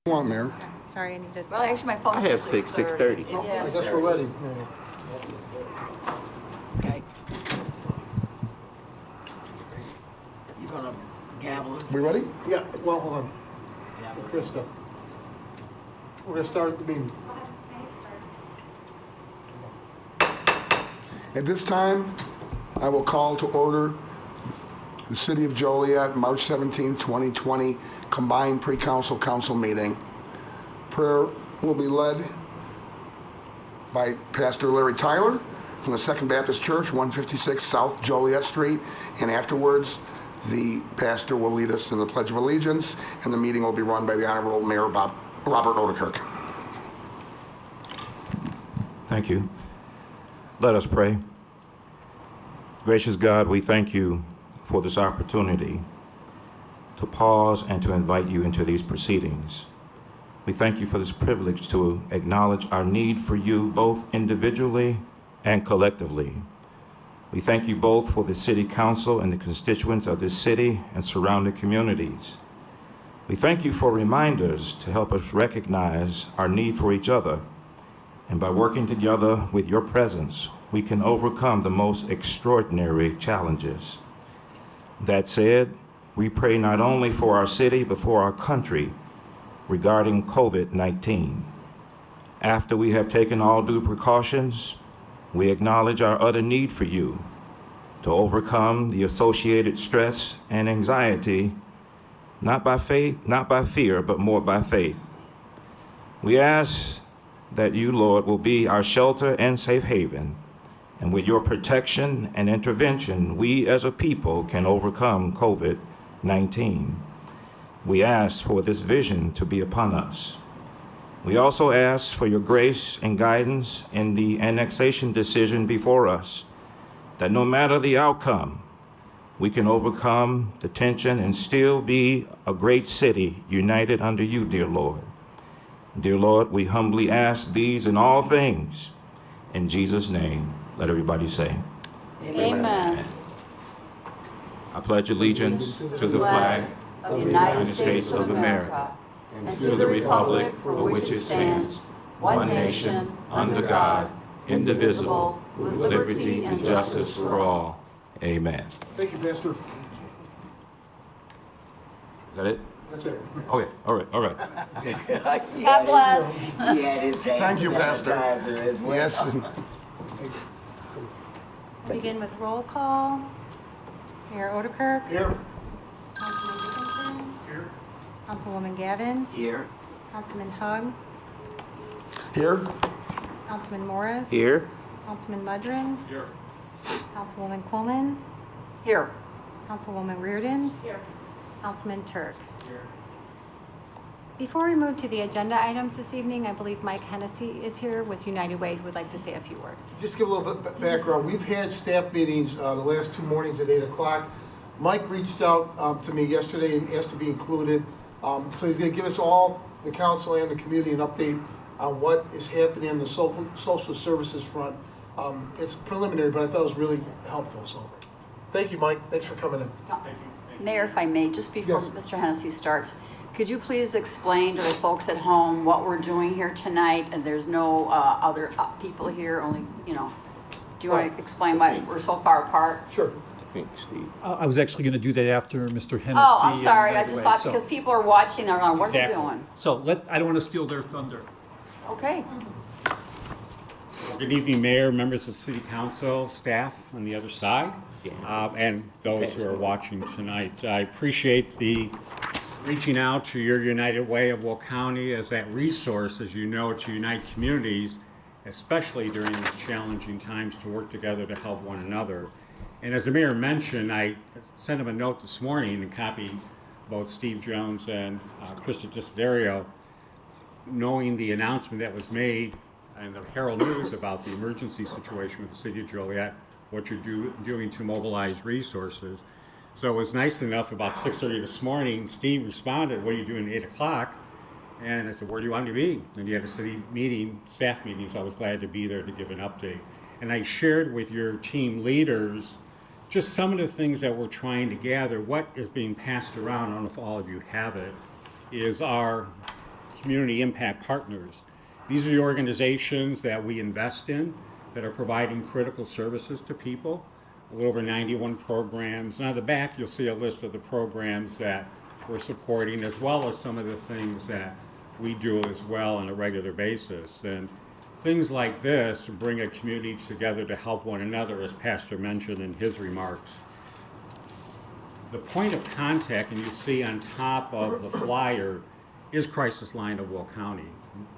Want, Mayor? Sorry, I needed to. Well, actually, my phone I have says 6:30. I guess we're ready, Mayor. Okay. You gonna gavel us? We ready? Yeah, well, hold on. For Krista. We're gonna start the meeting. At this time, I will call to order the City of Joliet, March 17, 2020, combined pre-council council meeting. Prayer will be led by Pastor Larry Tyler from the Second Baptist Church, 156 South Joliet Street, and afterwards, the pastor will lead us in the Pledge of Allegiance, and the meeting will be run by the Honorable Mayor Robert Odekirk. Thank you. Let us pray. Gracious God, we thank you for this opportunity to pause and to invite you into these proceedings. We thank you for this privilege to acknowledge our need for you both individually and collectively. We thank you both for the City Council and the constituents of this city and surrounding communities. We thank you for reminders to help us recognize our need for each other, and by working together with your presence, we can overcome the most extraordinary challenges. That said, we pray not only for our city, but for our country regarding COVID-19. After we have taken all due precautions, we acknowledge our utter need for you to overcome the associated stress and anxiety, not by fear, but more by faith. We ask that you, Lord, will be our shelter and safe haven, and with your protection and intervention, we as a people can overcome COVID-19. We ask for this vision to be upon us. We also ask for your grace and guidance in the annexation decision before us, that no matter the outcome, we can overcome the tension and still be a great city united under you, dear Lord. Dear Lord, we humbly ask these and all things in Jesus' name. Let everybody say, Amen. I pledge allegiance to the flag Of the United States of America and to the republic for which it stands, one nation, under God, indivisible, with liberty and justice for all. Amen. Thank you, Pastor. Is that it? That's it. Okay, all right. God bless. Thank you, Pastor. Yes. We'll begin with roll call. Mayor Odekirk. Here. Councilman Dickinson. Here. Councilwoman Gavin. Here. Councilman Hug. Here. Councilman Morris. Here. Councilman Mudrin. Here. Councilwoman Coleman. Here. Councilwoman Reardon. Here. Councilman Turk. Here. Before we move to the agenda items this evening, I believe Mike Hennessy is here with United Way who would like to say a few words. Just give a little bit of background. We've had staff meetings the last 2 mornings at 8 o'clock. Mike reached out to me yesterday and asked to be included. So he's going to give us all, the council and the community, an update on what is happening on the social services front. It's preliminary, but I thought it was really helpful. So thank you, Mike. Thanks for coming in. Mayor, if I may, just before Yes. Mr. Hennessy starts, could you please explain to the folks at home what we're doing here tonight? And there's no other people here, only, do you want to explain why we're so far apart? Sure. Thanks, Steve. I was actually going to do that after Mr. Hennessy. Oh, I'm sorry, I and just right away. thought because people are watching, they're going, what are you Exactly. doing? So I don't want to steal their thunder. Okay. Good evening, Mayor, members of City Council, staff on the other side, and those who are watching tonight. I appreciate the reaching out to your United Way of Will County as that resource, as you know, to unite communities, especially during these challenging times, to work together to help one another. And as the Mayor mentioned, I sent him a note this morning and copied both Steve Jones and Krista Desiderio, knowing the announcement that was made and the Herald News about the emergency situation with the City of Joliet, what you're doing to mobilize resources. So it was nice enough, about 6:30 this morning, Steve responded, what are you doing at 8 o'clock? And I said, where do you want me to be? And he had a city meeting, staff meeting, so I was glad to be there to give an update. And I shared with your team leaders just some of the things that we're trying to gather. What is being passed around, I don't know if all of you have it, is our community impact partners. These are the organizations that we invest in that are providing critical services to people. A little over 91 programs. And on the back, you'll see a list of the programs that we're supporting, as well as some of the things that we do as well on a regular basis. And things like this bring a community together to help one another, as Pastor mentioned in his remarks. The point of contact, and you see on top of the flyer, is Crisis Line of Will County.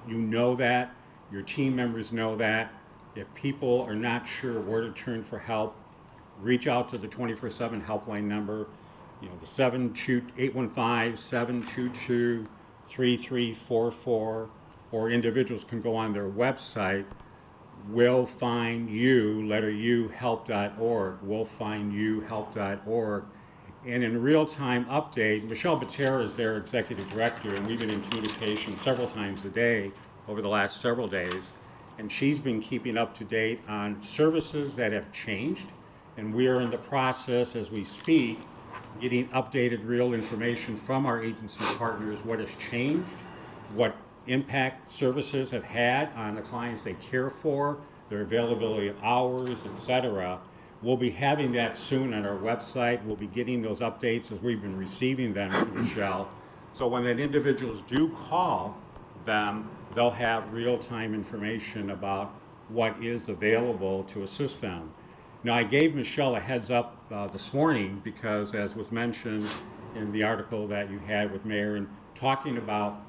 You know that, your team members know that. If people are not sure where to turn for help, reach out to the 24/7 helpline number, the 815-722-3344, or individuals can go on their website, willfindyou.help.org, willfindyouhelp.org. And in real-time update, Michelle Batera is their executive director, and we've been in communication several times a day over the last several days. And she's been keeping up to date on services that have changed. And we are in the process, as we speak, getting updated real information from our agency partners, what has changed, what impact services have had on the clients they care for, their availability of hours, etc. We'll be having that soon on our website. We'll be getting those updates as we've been receiving them from Michelle. So when the individuals do call them, they'll have real-time information about what is available to assist them. Now, I gave Michelle a heads up this morning because, as was mentioned in the article that you had with Mayor, and talking about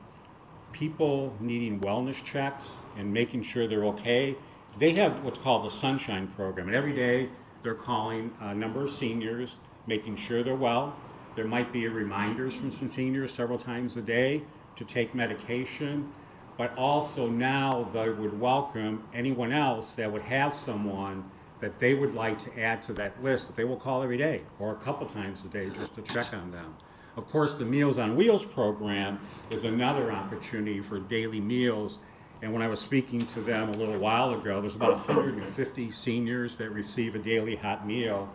people needing wellness checks and making sure they're okay, they have what's called the Sunshine Program. And every day they're calling a number of seniors, making sure they're well. There might be reminders from some seniors several times a day to take medication. But also now they would welcome anyone else that would have someone that they would like to add to that list that they will call every day or a couple times a day just to check on them. Of course, the Meals on Wheels program is another opportunity for daily meals. And when I was speaking to them a little while ago, there's about 150 seniors that receive a daily hot meal.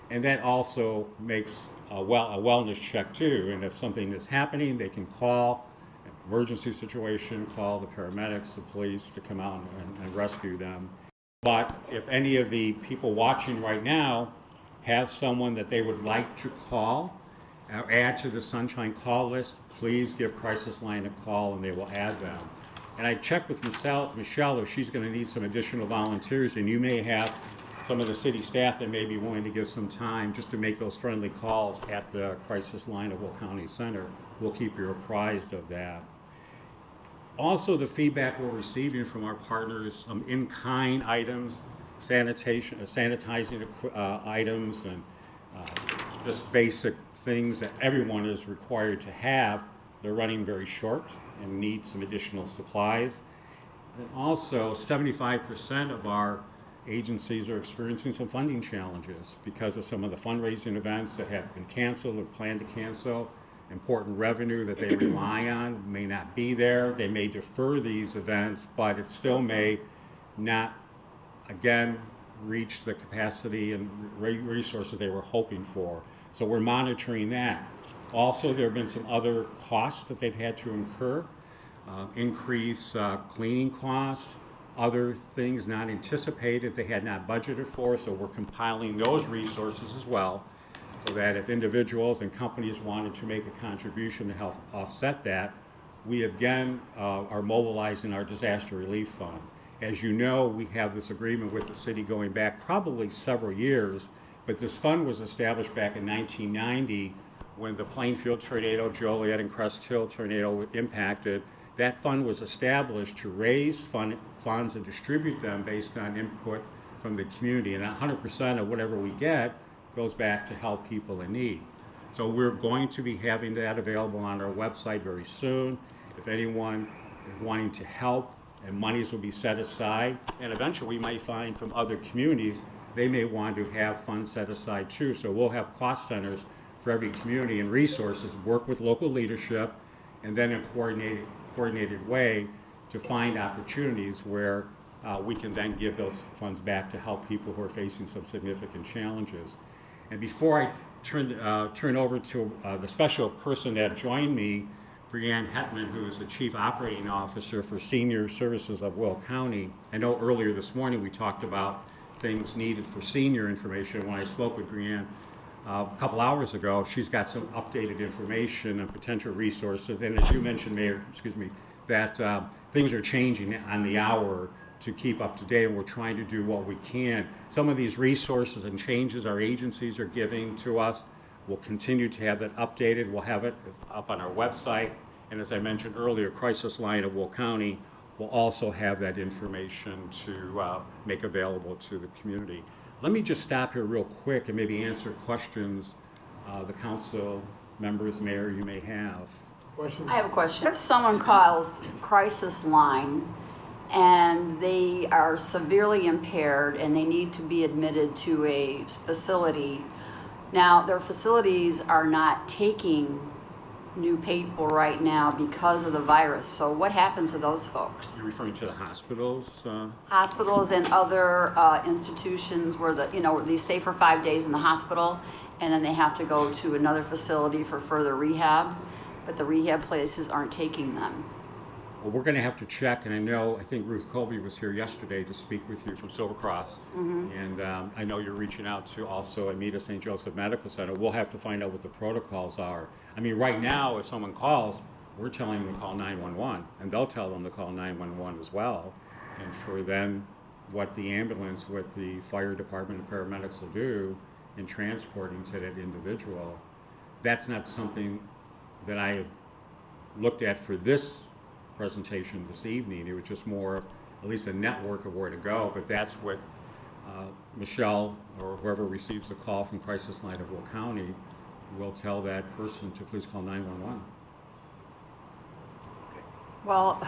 And that also makes a wellness check too. And if something is happening, they can call an emergency situation, call the paramedics, the police to come out and rescue them. But if any of the people watching right now have someone that they would like to call or add to the Sunshine call list, please give Crisis Line a call and they will add them. And I checked with Michelle if she's going to need some additional volunteers, and you may have some of the city staff that may be willing to give some time just to make those friendly calls at the Crisis Line of Will County Center. We'll keep you apprised of that. Also, the feedback we're receiving from our partners, some in-kind items, sanitizing items, and just basic things that everyone is required to have, they're running very short and need some additional supplies. And also, 75% of our agencies are experiencing some funding challenges because of some of the fundraising events that have been canceled or planned to cancel. Important revenue that they rely on may not be there. They may defer these events, but it still may not, again, reach the capacity and resources they were hoping for. So we're monitoring that. Also, there have been some other costs that they've had to incur, increase cleaning costs, other things not anticipated they had not budgeted for, so we're compiling those resources as well, so that if individuals and companies wanted to make a contribution to help offset that, we again are mobilizing our disaster relief fund. As you know, we have this agreement with the city going back probably several years, but this fund was established back in 1990 when the Plainfield tornado, Joliet, and Crest Hill tornado impacted. That fund was established to raise funds and distribute them based on input from the community, and 100% of whatever we get goes back to help people in need. So we're going to be having that available on our website very soon. If anyone is wanting to help, and monies will be set aside, and eventually we might find from other communities they may want to have funds set aside too. So we'll have cost centers for every community and resources, work with local leadership, and then in a coordinated way to find opportunities where we can then give those funds back to help people who are facing some significant challenges. And before I turn over to the special person that joined me Brianne Hetman, who is the Chief Operating Officer for Senior Services of Will County. I know earlier this morning we talked about things needed for senior information. When I spoke with Brianne a couple hours ago, she's got some updated information and potential resources. And as you mentioned, Mayor, that things are changing on the hour to keep up to date, and we're trying to do what we can. Some of these resources and changes our agencies are giving to us, we'll continue to have that updated. We'll have it up on our website. And as I mentioned earlier, Crisis Line of Will County will also have that information to make available to the community. Let me just stop here real quick and maybe answer questions the council members, Mayor, you may have. Questions? I have a question. If someone calls crisis line and they are severely impaired and they need to be admitted to a facility, now their facilities are not taking new people right now because of the virus. So what happens to those folks? You're referring to the hospitals? Hospitals and other institutions where they stay for 5 days in the hospital and then they have to go to another facility for further rehab, but the rehab places aren't taking them. Well, we're going to have to check, and I think Ruth Colby was here yesterday to speak with you from Silver Cross, and I know you're reaching out to also Amita St. Joseph Medical Center. We'll have to find out what the protocols are. I mean, right now, if someone calls, we're telling them to call 911, and they'll tell them to call 911 as well, and for them, what the ambulance, what the fire department and paramedics will do in transporting to that individual, that's not something that I have looked at for this presentation this evening. It was just more of at least a network of where to go, but that's what Michelle or whoever receives the call from Crisis Line of Will County will tell that person to please call 911. Well,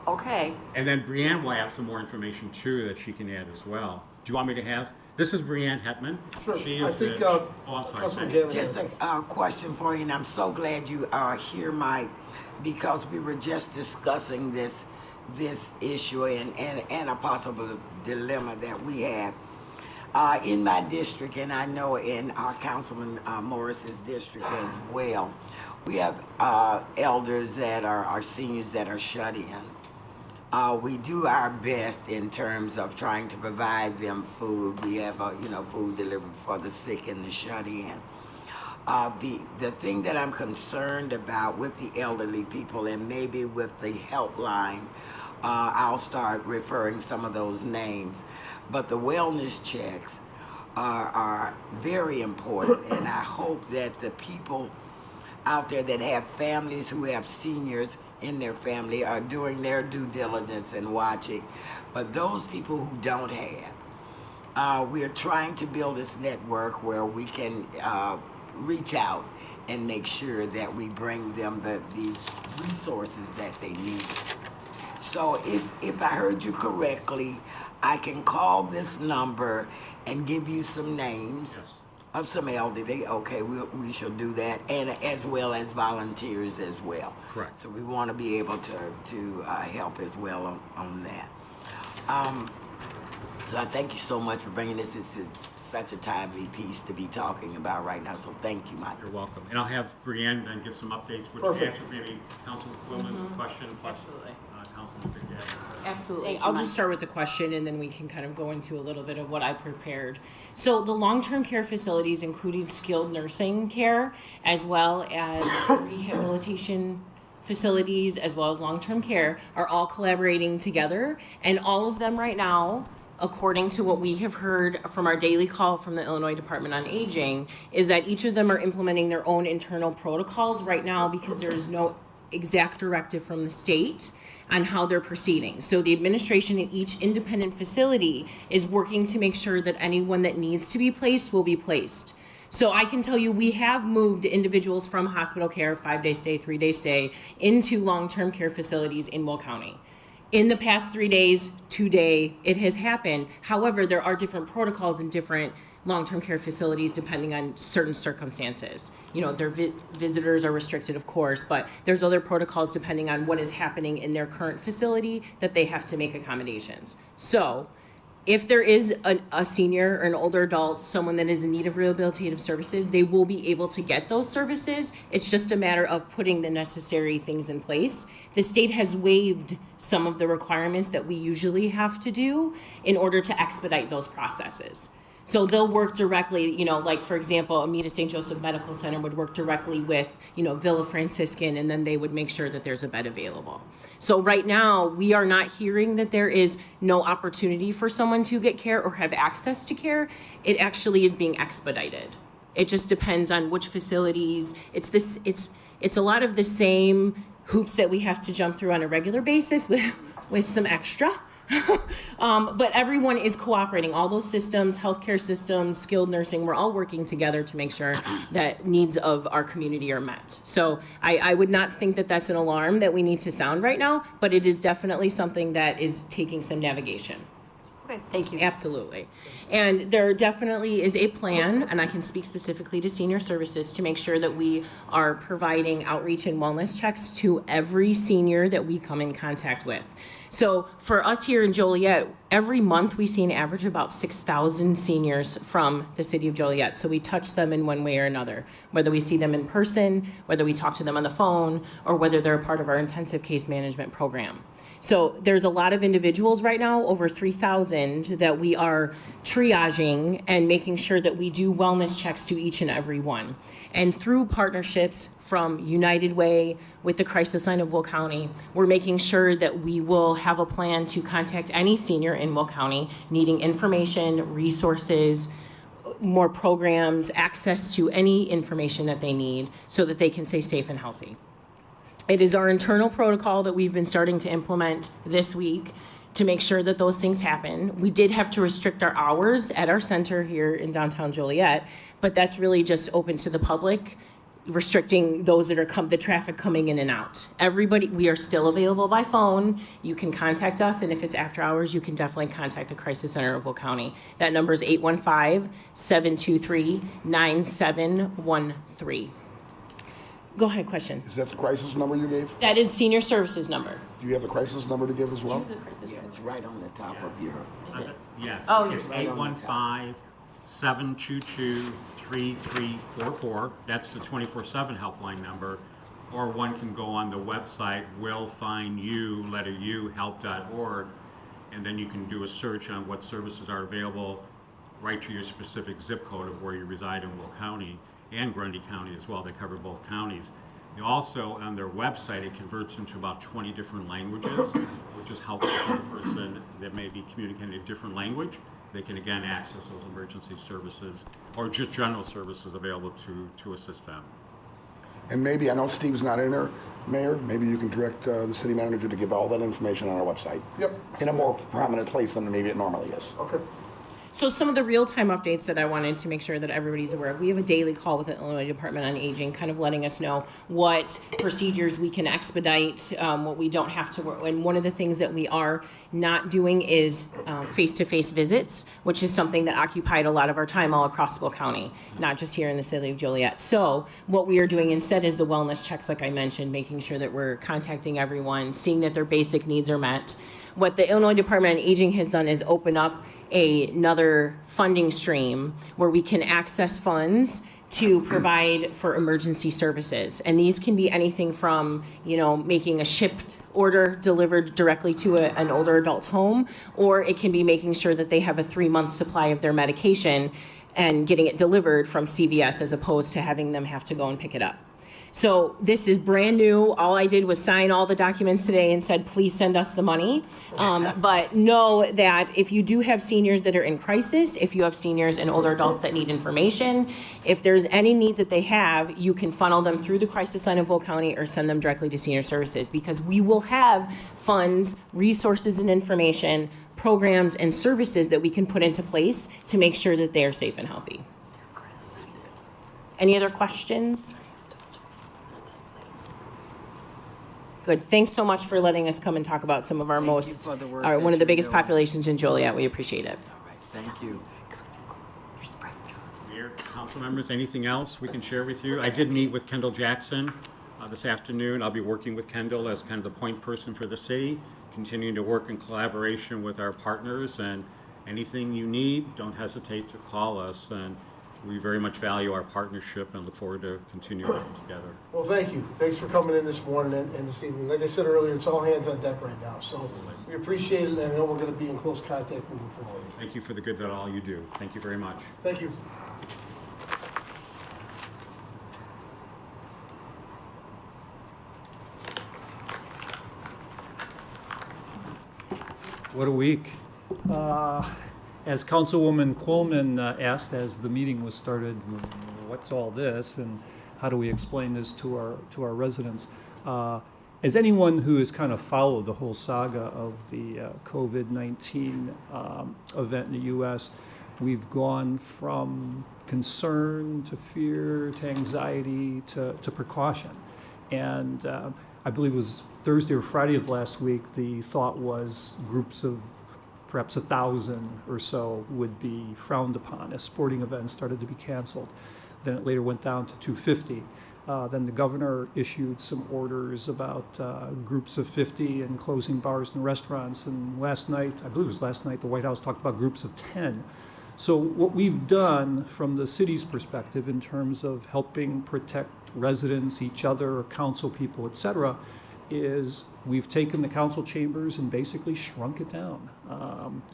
okay. And then Brianne will have some more information too that she can add as well. Do you want me to have? This is Brianne Hetman. Sure. She I is think, the, I'm sorry, Councilman Sandy. Gavin. Just a question for you, and I'm so glad you are here, Mike, because we were just discussing this issue and a possible dilemma that we have. In my district, and I know in our Councilman Morris's district as well, we have elders that are our seniors that are shut in. We do our best in terms of trying to provide them food. We have, food delivered for the sick and the shut in. The thing that I'm concerned about with the elderly people and maybe with the helpline, I'll start referring some of those names, but the wellness checks are very important, and I hope that the people out there that have families who have seniors in their family are doing their due diligence and watching. But those people who don't have, we're trying to build this network where we can reach out and make sure that we bring them the resources that they need. So if I heard you correctly, I can call this number and give you some names. Yes. Of some elderly. Okay, we shall do that, and as well as volunteers as well. Correct. So we want to be able to help as well on that. So I thank you so much for bringing this. It's such a timely piece to be talking about right now, so thank you, Mike. You're welcome. And I'll have Brianne then give some updates, which Perfect. answer maybe Councilwoman's question, plus Absolutely. Councilman Big Daddy. Absolutely. Thank you, I'll Mike. just start with the question and then we can kind of go into a little bit of what I prepared. So the long-term care facilities, including skilled nursing care, as well as rehabilitation facilities, as well as long-term care, are all collaborating together. And all of them right now, according to what we have heard from our daily call from the Illinois Department on Aging, is that each of them are implementing their own internal protocols right now because there is no exact directive from the state on how they're proceeding. So the administration in each independent facility is working to make sure that anyone that needs to be placed will be placed. So I can tell you we have moved individuals from hospital care, 5-day stay, 3-day stay, into long-term care facilities in Will County. In the past 3 days, 2-day, it has happened. However, there are different protocols in different long-term care facilities depending on certain circumstances. You know, their visitors are restricted, of course, but there's other protocols depending on what is happening in their current facility that they have to make accommodations. So if there is a senior or an older adult, someone that is in need of rehabilitative services, they will be able to get those services. It's just a matter of putting the necessary things in place. The state has waived some of the requirements that we usually have to do in order to expedite those processes. So they'll work directly, like for example, Amita St. Joseph Medical Center would work directly with, Villa Franciscan, and then they would make sure that there's a bed available. So right now, we are not hearing that there is no opportunity for someone to get care or have access to care. It actually is being expedited. It just depends on which facilities. It's a lot of the same hoops that we have to jump through on a regular basis with some extra. But everyone is cooperating. All those systems, healthcare systems, skilled nursing, we're all working together to make sure that needs of our community are met. So I would not think that that's an alarm that we need to sound right now, but it is definitely something that is taking some navigation. Okay, thank you. Absolutely. And there definitely is a plan, and I can speak specifically to senior services, to make sure that we are providing outreach and wellness checks to every senior that we come in contact with. So for us here in Joliet, every month we see an average of about 6,000 seniors from the city of Joliet. So we touch them in one way or another, whether we see them in person, whether we talk to them on the phone, or whether they're a part of our intensive case management program. So there's a lot of individuals right now, over 3,000, that we are triaging and making sure that we do wellness checks to each and every one. And through partnerships from United Way with the Crisis Line of Will County, we're making sure that we will have a plan to contact any senior in Will County needing information, resources, more programs, access to any information that they need so that they can stay safe and healthy. It is our internal protocol that we've been starting to implement this week to make sure that those things happen. We did have to restrict our hours at our center here in downtown Joliet, but that's really just open to the public, restricting those that are the traffic coming in and out. Everybody, we are still available by phone. You can contact us, and if it's after hours, you can definitely contact the Crisis Center of Will County. That number is 815-723-9713. Go ahead, question. Is that the crisis number you gave? That is senior services number. Do you have the crisis number to give as well? Yeah, it's right on the top of your. Yes, Oh, it's right on the top. 815-722-3344. That's the 24/7 helpline number. Or one can go on the website, willfindyou.help.org, and then you can do a search on what services are available right to your specific zip code of where you reside in Will County and Grundy County as well. They cover both counties. They also, on their website, it converts into about 20 different languages, which is helpful for a person that may be communicating a different language. They can again access those emergency services or just general services available to assist them. And maybe, I know Steve's not in there, Mayor, maybe you can direct the city manager to give all that information on our website. Yep. In a more prominent place than maybe it normally is. Okay. So some of the real-time updates that I wanted to make sure that everybody's aware of, we have a daily call with the Illinois Department on Aging, kind of letting us know what procedures we can expedite, what we don't have to work. And one of the things that we are not doing is face-to-face visits, which is something that occupied a lot of our time all across Will County, not just here in the city of Joliet. So what we are doing instead is the wellness checks, like I mentioned, making sure that we're contacting everyone, seeing that their basic needs are met. What the Illinois Department on Aging has done is open up another funding stream where we can access funds to provide for emergency services. And these can be anything from, making a shipped order delivered directly to an older adult's home, or it can be making sure that they have a 3-month supply of their medication and getting it delivered from CVS as opposed to having them have to go and pick it up. So this is brand new. All I did was sign all the documents today and said, please send us the money. But know that if you do have seniors that are in crisis, if you have seniors and older adults that need information, if there's any needs that they have, you can funnel them through the Crisis Line of Will County or send them directly to senior services, because we will have funds, resources, and information, programs, and services that we can put into place to make sure that they are safe and healthy. Any other questions? Good. Thanks so much for letting us come and talk about some of our one of the biggest populations in Joliet. We appreciate it. Thank you. Mayor, council members, anything else we can share with you? I did meet with Kendall Jackson this afternoon. I'll be working with Kendall as kind of the point person for the city, continuing to work in collaboration with our partners and anything you need, don't hesitate to call us, and we very much value our partnership and look forward to continuing together. Well, thank you. Thanks for coming in this morning and this evening. Like I said earlier, it's all hands on deck right now. So we appreciate it, and I know we're going to be in close contact moving forward. Thank you for the good that all you do. Thank you very much. Thank you. What a week. As Councilwoman Coleman asked as the meeting was started, what's all this and how do we explain this to our residents? As anyone who has kind of followed the whole saga of the COVID-19 event in the U.S., we've gone from concern to fear to anxiety to precaution. And I believe it was Thursday or Friday of last week, the thought was groups of perhaps 1,000 or so would be frowned upon as sporting events started to be canceled. Then it later went down to 250. Then the governor issued some orders about groups of 50 and closing bars and restaurants. And last night, I believe it was last night, the White House talked about groups of 10. So what we've done from the city's perspective in terms of helping protect residents, each other, council people, et cetera, is we've taken the council chambers and basically shrunk it down.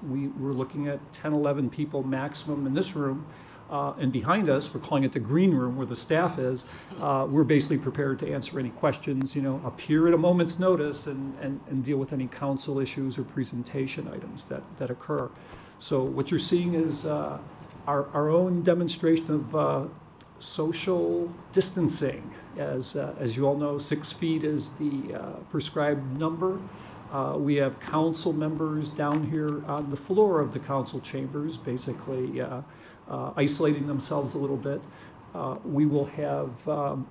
We're looking at 10, 11 people maximum in this room. And behind us, we're calling it the green room where the staff is. We're basically prepared to answer any questions, appear at a moment's notice and deal with any council issues or presentation items that occur. So what you're seeing is our own demonstration of social distancing. As you all know, 6 feet is the prescribed number. We have council members down here on the floor of the council chambers, basically isolating themselves a little bit. We will have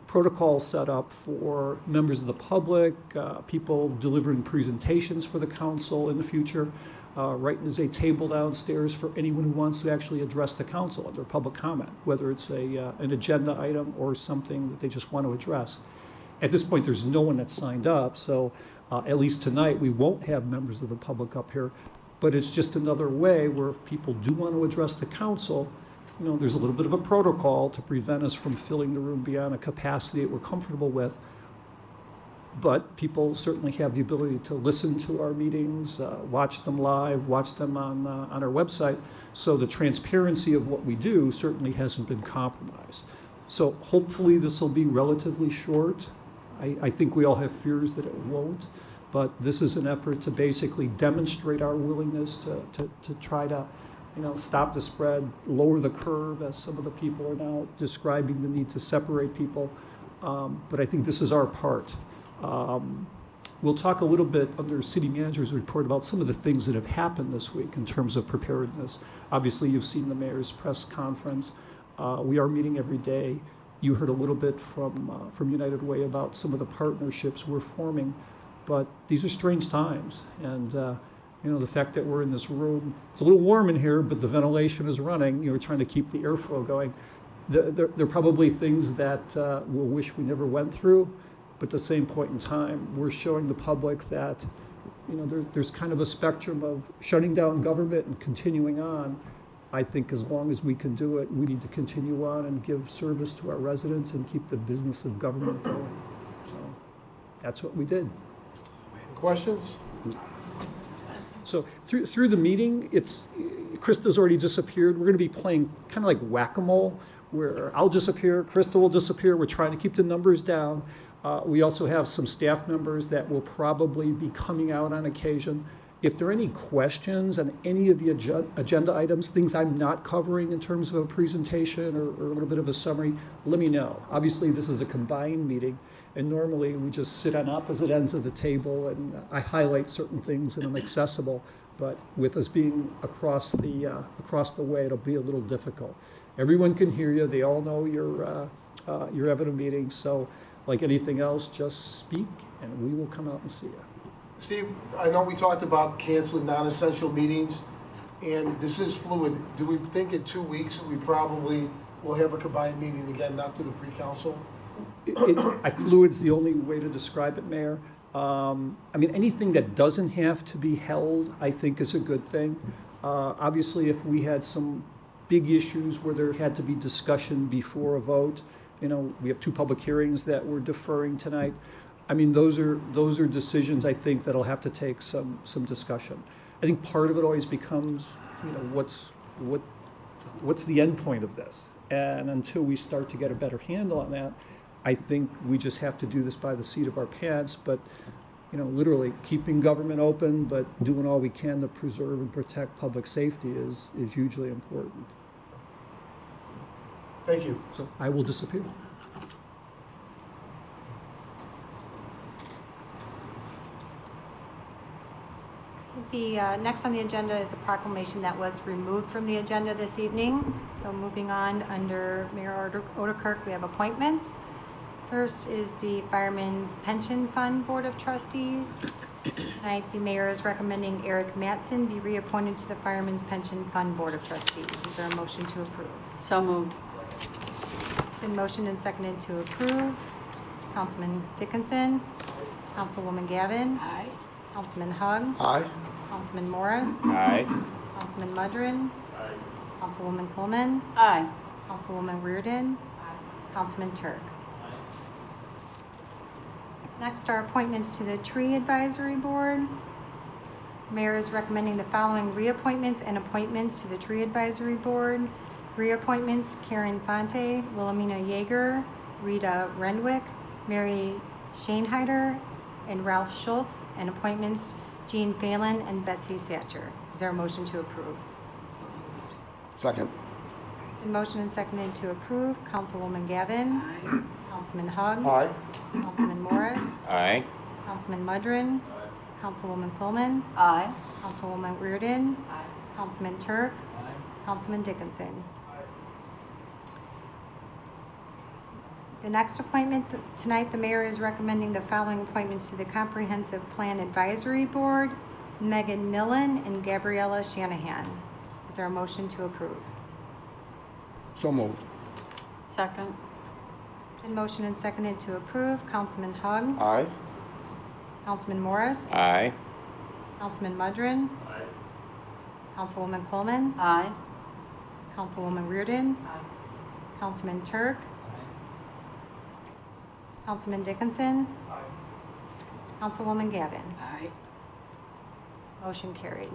protocols set up for members of the public, people delivering presentations for the council in the future. Right as a table downstairs for anyone who wants to actually address the council under public comment, whether it's an agenda item or something that they just want to address. At this point, there's no one that's signed up, so at least tonight, we won't have members of the public up here, but it's just another way where if people do want to address the council, there's a little bit of a protocol to prevent us from filling the room beyond a capacity that we're comfortable with. But people certainly have the ability to listen to our meetings, watch them live, watch them on our website. So the transparency of what we do certainly hasn't been compromised. So hopefully this will be relatively short. I think we all have fears that it won't, but this is an effort to basically demonstrate our willingness to try to stop the spread, lower the curve, as some of the people are now describing the need to separate people. But I think this is our part. We'll talk a little bit under city manager's report about some of the things that have happened this week in terms of preparedness. Obviously, you've seen the mayor's press conference. We are meeting every day. You heard a little bit from United Way about some of the partnerships we're forming, but these are strange times. And the fact that we're in this room, it's a little warm in here, but the ventilation is running. We're trying to keep the airflow going. There are probably things that we'll wish we never went through. But at the same point in time, we're showing the public that, there's kind of a spectrum of shutting down government and continuing on. I think as long as we can do it, we need to continue on and give service to our residents and keep the business of government going. So that's what we did. Questions? So through the meeting, Krista's already disappeared. We're going to be playing kind of like whack-a-mole, where I'll disappear, Krista will disappear. We're trying to keep the numbers down. We also have some staff members that will probably be coming out on occasion. If there are any questions on any of the agenda items, things I'm not covering in terms of a presentation or a little bit of a summary, let me know. Obviously, this is a combined meeting, and normally we just sit on opposite ends of the table and I highlight certain things and I'm accessible. But with us being across the way, it'll be a little difficult. Everyone can hear you. They all know you're having a meeting. So like anything else, just speak and we will come out and see you. Steve, I know we talked about canceling non-essential meetings, and this is fluid. Do we think in 2 weeks that we probably will have a combined meeting again, not through the pre-council? Fluid's the only way to describe it, Mayor. Anything that doesn't have to be held, I think is a good thing. Obviously, if we had some big issues where there had to be discussion before a vote, we have 2 public hearings that we're deferring tonight. I mean, those are decisions, I think, that'll have to take some discussion. I think part of it always becomes, what's the end point of this? And until we start to get a better handle on that, I think we just have to do this by the seat of our pants, but, literally keeping government open, but doing all we can to preserve and protect public safety is hugely important. Thank you. So I will disappear. The next on the agenda is a proclamation that was removed from the agenda this evening. So moving on, under Mayor Odekirk, we have appointments. First is the Firemen's Pension Fund Board of Trustees. Tonight, the mayor is recommending Eric Mattson be reappointed to the Firemen's Pension Fund Board of Trustees. Is there a motion to approve? So moved. Been motioned and seconded to approve. Councilman Dickinson. Councilwoman Gavin. Aye. Councilman Hug. Aye. Councilman Morris. Aye. Councilman Mudrin. Councilwoman Coleman. Aye. Councilwoman Reardon. Councilman Turk. Next are appointments to the Tree Advisory Board. Mayor is recommending the following reappointments and appointments to the Tree Advisory Board. Reappointments: Karen Fonte, Wilhelmina Yeager, Rita Renwick, Mary Shanehider, and Ralph Schultz. And appointments: Jean Phelan and Betsy Satcher. Is there a motion to approve? Second. Been motion and seconded to approve. Councilwoman Gavin. Aye. Councilman Hug. Aye. Councilman Morris. Aye. Councilman Mudrin. Councilwoman Coleman. Aye. Councilwoman Reardon. Councilman Turk. Councilman Dickinson. The next appointment, tonight the mayor is recommending the following appointments to the Comprehensive Plan Advisory Board: Megan Millen and Gabriella Shanahan. Is there a motion to approve? So moved. Second. Been motion and seconded to approve. Councilman Hug. Aye. Councilman Morris. Aye. Councilman Mudrin. Councilwoman Coleman. Aye. Councilwoman Reardon. Councilman Turk. Councilman Dickinson. Councilwoman Gavin. Aye. Motion carried.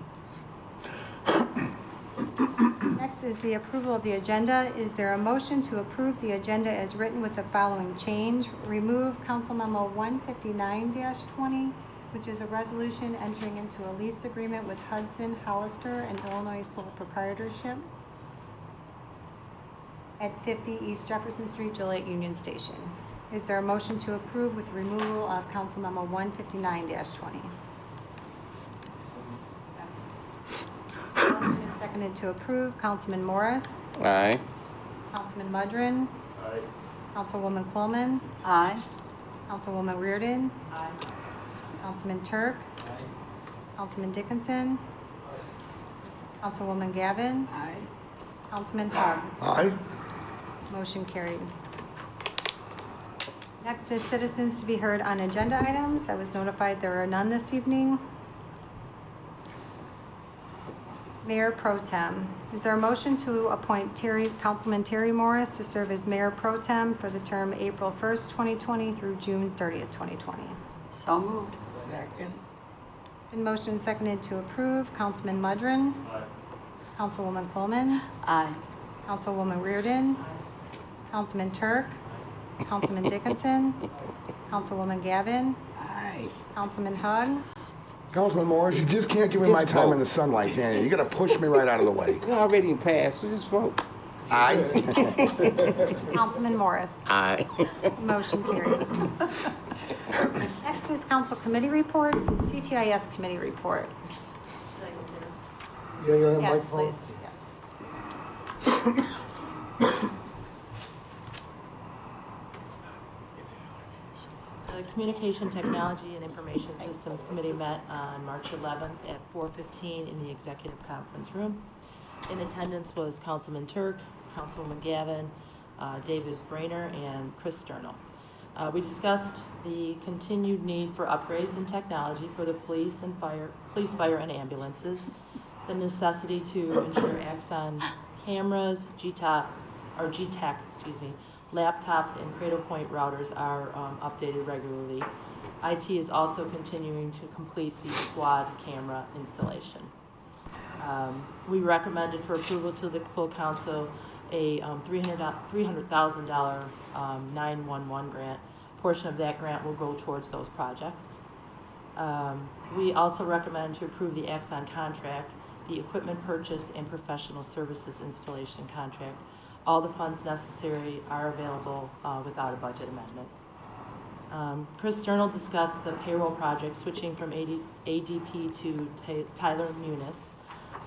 Next is the approval of the agenda. Is there a motion to approve the agenda as written with the following change? Remove Council Memo 159-20, which is a resolution entering into a lease agreement with Hudson Hollister and Illinois Sole Proprietorship at 50 East Jefferson Street, Joliet Union Station. Is there a motion to approve with removal of Council Memo 159-20? Motion and seconded to approve. Councilman Morris. Aye. Councilman Mudrin. Councilwoman Coleman. Aye. Councilwoman Reardon. Councilman Turk. Councilman Dickinson. Councilwoman Gavin. Aye. Councilman Hug. Aye. Motion carried. Next is citizens to be heard on agenda items. I was notified there are none this evening. Mayor Pro Tem. Is there a motion to appoint Councilman Terry Morris to serve as Mayor Pro Tem for the term April 1st, 2020 through June 30th, 2020? So moved. Second. Been motion and seconded to approve. Councilman Mudrin. Councilwoman Coleman. Aye. Councilwoman Reardon. Councilman Turk. Councilman Dickinson. Councilwoman Gavin. Aye. Councilman Hug. Councilman Morris, you just can't give me my time in the sunlight, can you? You gotta push me right out of the way. You already passed, so just vote. Aye. Councilman Morris. Aye. Motion carried. Next is council committee reports, CTIS committee report. Yeah, you don't have a Yes, microphone? please. The Communication Technology and Information Systems Committee met on March 11th at 4:15 in the Executive Conference Room. In attendance was Councilman Turk, Councilwoman Gavin, David Brainer, and Chris Sternal. We discussed the continued need for upgrades in technology for the police, fire, and ambulances, the necessity to ensure Axon cameras, GTAC, laptops and Cradlepoint routers are updated regularly. IT is also continuing to complete the squad camera installation. We recommended for approval to the full council a $300,000 911 grant. Portion of that grant will go towards those projects. We also recommend to approve the Axon contract, the equipment purchase and professional services installation contract. All the funds necessary are available without a budget amendment. Chris Stern discussed the payroll project switching from ADP to Tyler Munis.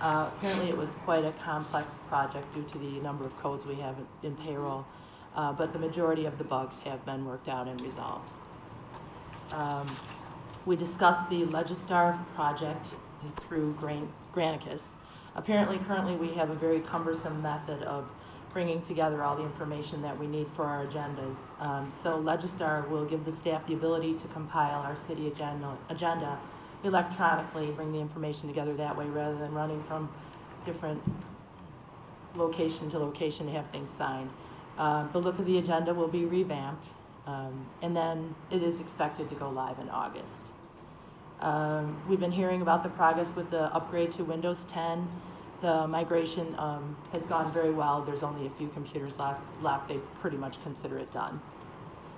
Apparently it was quite a complex project due to the number of codes we have in payroll, but the majority of the bugs have been worked out and resolved. We discussed the Legistar project through Granicus. Apparently, currently, we have a very cumbersome method of bringing together all the information that we need for our agendas. So Legistar will give the staff the ability to compile our city agenda electronically, bring the information together that way rather than running from different location to location to have things signed. The look of the agenda will be revamped, and then it is expected to go live in August. We've been hearing about the progress with the upgrade to Windows 10. The migration has gone very well. There's only a few computers left. They pretty much consider it done.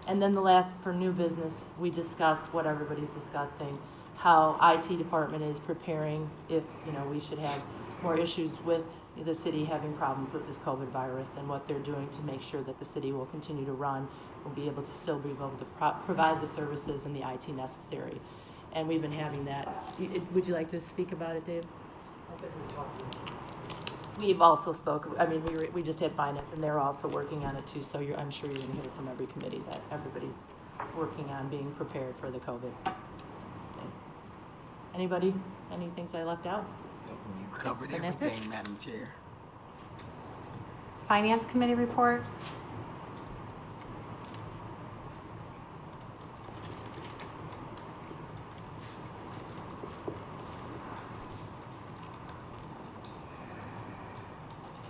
And then the last, for new business, we discussed what everybody's discussing, how IT department is preparing if, we should have more issues with the city having problems with this COVID virus, and what they're doing to make sure that the city will continue to run, will be able to still be able to provide the services and the IT necessary. And we've been having that. Would you like to speak about it, Dave? We've also spoken, we just had finance, and they're also working on it too, so I'm sure you're gonna hear from every committee that everybody's working on being prepared for the COVID. Okay. Anybody, any things I left out? You covered And that's it. everything, Madam Chair. Finance Committee report.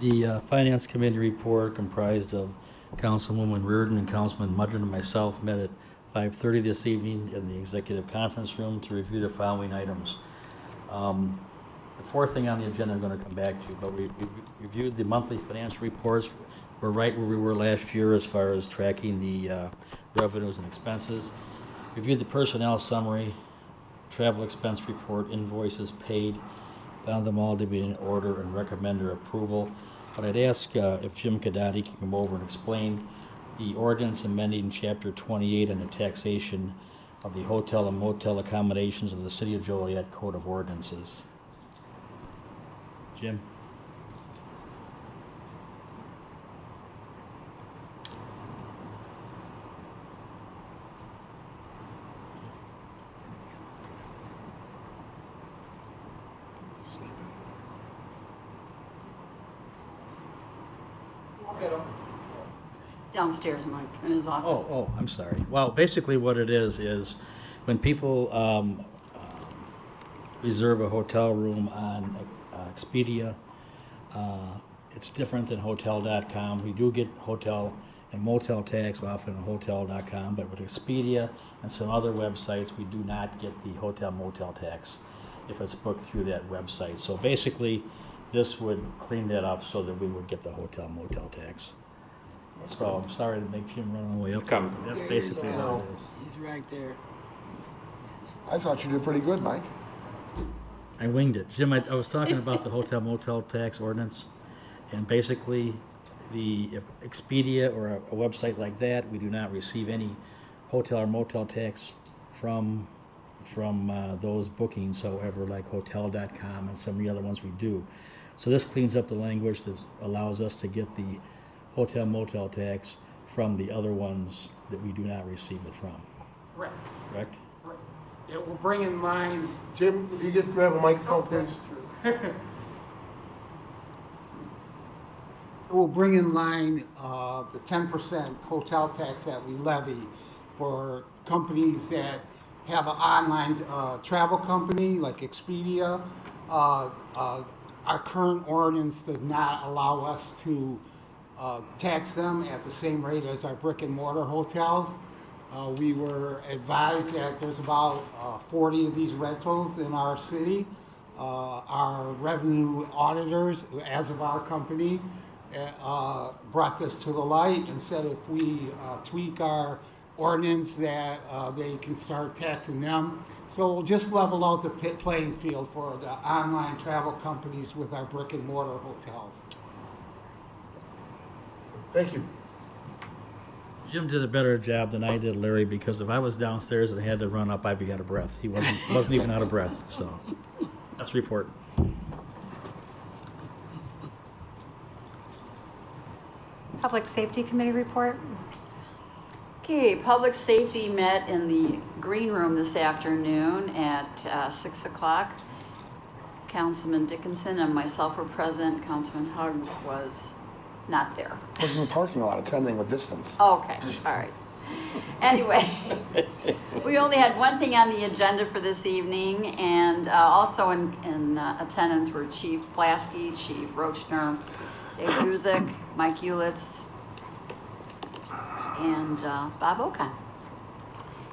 The Finance Committee report, comprised of Councilwoman Reardon and Councilman Mudgeon and myself, met at 5:30 this evening in the executive conference room to review the following items. The fourth thing on the agenda I'm going to come back to, but we reviewed the monthly financial reports. We're right where we were last year as far as tracking the revenues and expenses. Reviewed the personnel summary, travel expense report, invoices paid, found them all to be in order and recommend their approval. But I'd ask if Jim Kadati can come over and explain the ordinance amending Chapter 28 on the taxation of the hotel and motel accommodations of the City of Joliet Code of Ordinances. Jim? It's downstairs, Mike, in his office. Oh, I'm sorry. Well, basically what it is when people reserve a hotel room on Expedia, it's different than Hotel.com. We do get hotel and motel tax often on Hotel.com, but with Expedia and some other websites, we do not get the hotel motel tax if it's booked through that website. So basically, this would clean that up so that we would get the hotel motel tax. So I'm sorry to make Jim run all the way up. That's basically what it is. He's right there. I thought you did pretty good, Mike. I winged it. Jim, I was talking about the hotel motel tax ordinance, and basically, if Expedia or a website like that, we do not receive any hotel or motel tax from those bookings. However, like Hotel.com and some of the other ones we do. So this cleans up the language that allows us to get the hotel motel tax from the other ones that we do not receive it from. Correct. Correct? It will bring in mind, Jim, if you could grab a microphone, please. it will bring in line the 10% hotel tax that we levy for companies that have an online travel company like Expedia. our current ordinance does not allow us to tax them at the same rate as our brick and mortar hotels. We were advised that there's about 40 of these rentals in our city. Our revenue auditors, as of our company, brought this to the light and said if we tweak our ordinance that they can start taxing them. So we'll just level out the playing field for the online travel companies with our brick and mortar hotels. Thank you. Jim did a better job than I did, Larry, because if I was downstairs and had to run up, I'd be out of breath. He wasn't even out of breath, so that's the report. Public Safety Committee report. Okay, Public Safety met in the green room this afternoon at 6 o'clock. Councilman Dickinson and myself were present. Councilman Hugg was not there. I was in the parking lot attending a distance. Okay, all right. Anyway, we only had one thing on the agenda for this evening, and also in attendance were Chief Plasky, Chief Rochner, Dave Duzick, Mike Ulitz, and Bob Okan.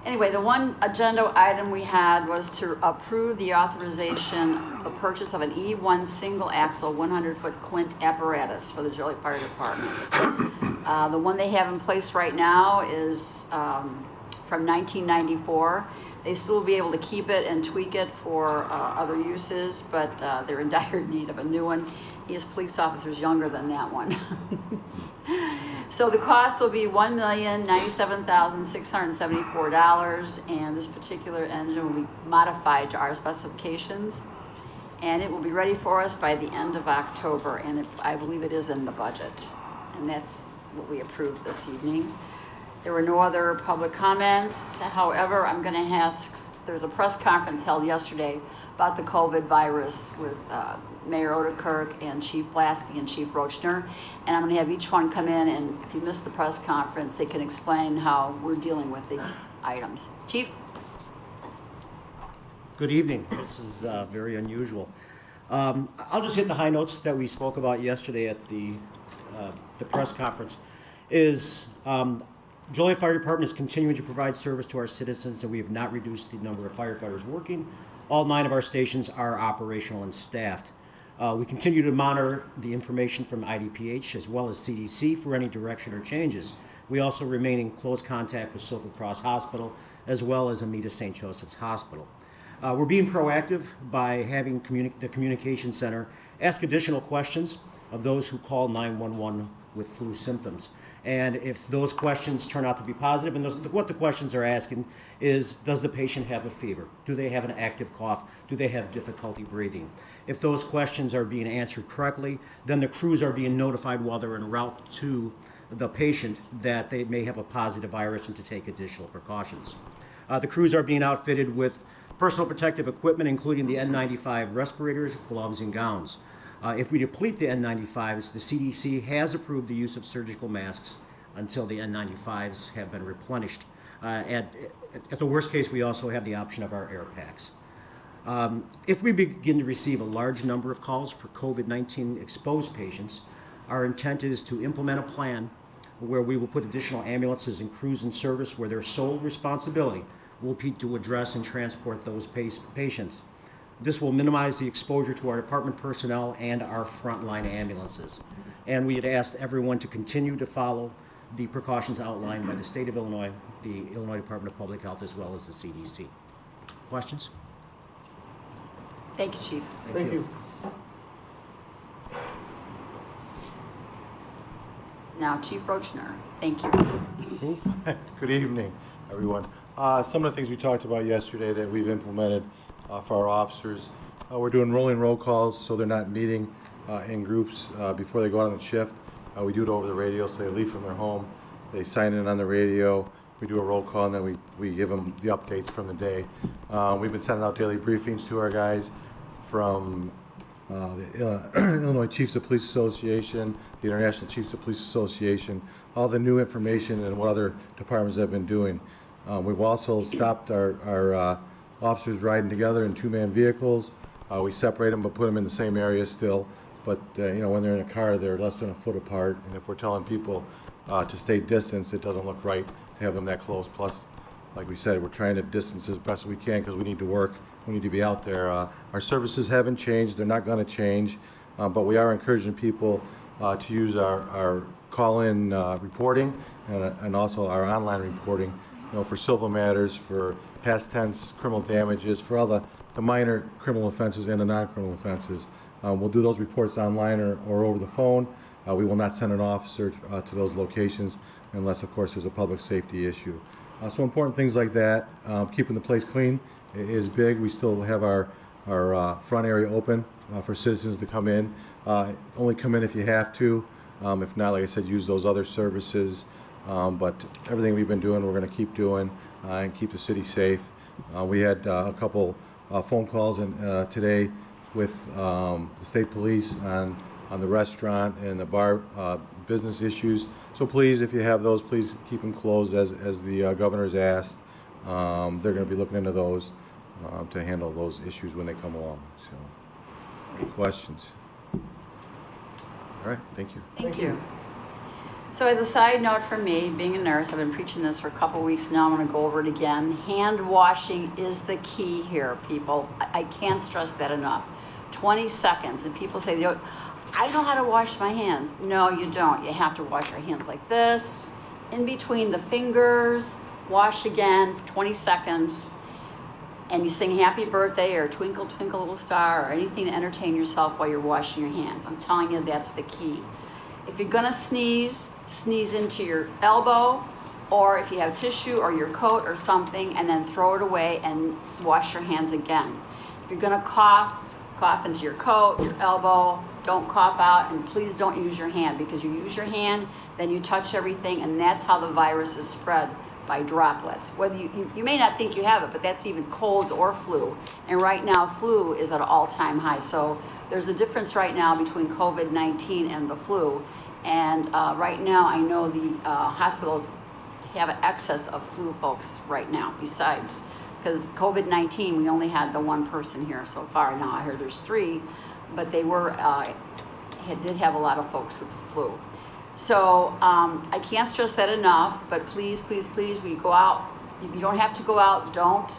Anyway, the one agenda item we had was to approve the authorization of purchase of an E1 single axle 100-foot quint apparatus for the Joliet Fire Department. The one they have in place right now is from 1994. They still will be able to keep it and tweak it for other uses, but they're in dire need of a new one. He has police officers younger than that one. So the cost will be $1,097,674, and this particular engine will be modified to our specifications, and it will be ready for us by the end of October, and I believe it is in the budget, and that's what we approved this evening. There were no other public comments. However, I'm going to ask, there's a press conference held yesterday about the COVID virus with Mayor Odekirk and Chief Blasky and Chief Rochner, and I'm going to have each one come in, and if you missed the press conference, they can explain how we're dealing with these items. Chief? Good evening. This is very unusual. I'll just hit the high notes that we spoke about yesterday at the press conference. Joliet Fire Department is continuing to provide service to our citizens, and we have not reduced the number of firefighters working. All 9 of our stations are operational and staffed. We continue to monitor the information from IDPH as well as CDC for any direction or changes. We also remain in close contact with Silver Cross Hospital as well as Amita St. Joseph's Hospital. We're being proactive by having the communication center ask additional questions of those who call 911 with flu symptoms. And if those questions turn out to be positive, and what the questions are asking is, does the patient have a fever? Do they have an active cough? Do they have difficulty breathing? If those questions are being answered correctly, then the crews are being notified while they're en route to the patient that they may have a positive virus and to take additional precautions. The crews are being outfitted with personal protective equipment, including the N95 respirators, gloves, and gowns. If we deplete the N95s, the CDC has approved the use of surgical masks until the N95s have been replenished. At the worst case, we also have the option of our air packs. If we begin to receive a large number of calls for COVID-19 exposed patients, our intent is to implement a plan where we will put additional ambulances and crews in service where their sole responsibility will be to address and transport those patients. This will minimize the exposure to our department personnel and our frontline ambulances. And we had asked everyone to continue to follow the precautions outlined by the state of Illinois, the Illinois Department of Public Health, as well as the CDC. Questions? Thank you, Chief. Thank you. Now, Chief Rochner, thank you. Good evening, everyone. Some of the things we talked about yesterday that we've implemented for our officers. We're doing rolling roll calls so they're not meeting in groups before they go out on shift. We do it over the radio, so they leave from their home, they sign in on the radio, we do a roll call, and then we give them the updates from the day. We've been sending out daily briefings to our guys from the Illinois Chiefs of Police Association, the International Chiefs of Police Association, all the new information and what other departments have been doing. We've also stopped our officers riding together in 2-man vehicles. We separate them but put them in the same area still. But, when they're in a car, they're less than a foot apart. And if we're telling people to stay distance, it doesn't look right to have them that close. Plus, like we said, we're trying to distance as best we can because we need to work. We need to be out there. Our services haven't changed. They're not going to change. But we are encouraging people to use our call-in reporting and also our online reporting, for civil matters, for past tense criminal damages, for all the minor criminal offenses and the non-criminal offenses. We'll do those reports online or over the phone. We will not send an officer to those locations unless, of course, there's a public safety issue. So important things like that. Keeping the place clean is big. We still have our front area open for citizens to come in. Only come in if you have to. If not, like I said, use those other services. But everything we've been doing, we're going to keep doing and keep the city safe. We had a couple phone calls today with the state police on the restaurant and the bar business issues. So please, if you have those, please keep them closed as the governor's asked. They're going to be looking into those to handle those issues when they come along. So, any questions? All right, thank you. Thank you. So as a side note for me, being a nurse, I've been preaching this for a couple weeks now. I'm going to go over it again. Hand washing is the key here, people. I can't stress that enough. 20 seconds, and people say, I don't know how to wash my hands. No, you don't. You have to wash your hands like this, in between the fingers, wash again for 20 seconds, and you sing happy birthday or twinkle, twinkle, little star or anything to entertain yourself while you're washing your hands. I'm telling you, that's the key. If you're gonna sneeze, sneeze into your elbow, or if you have tissue or your coat or something, and then throw it away and wash your hands again. If you're gonna cough, cough into your coat, your elbow, don't cough out, and please don't use your hand, because you use your hand, then you touch everything, and that's how the virus is spread, by droplets. Whether you may not think you have it, but that's even colds or flu. And right now, flu is at an all-time high. So there's a difference right now between COVID-19 and the flu. And right now, I know the hospitals have an excess of flu folks right now, besides, because COVID-19, we only had the one person here so far. Now I heard there's 3, but they were did have a lot of folks with the flu. So I can't stress that enough, but please, please, please, when you go out, if you don't have to go out, don't.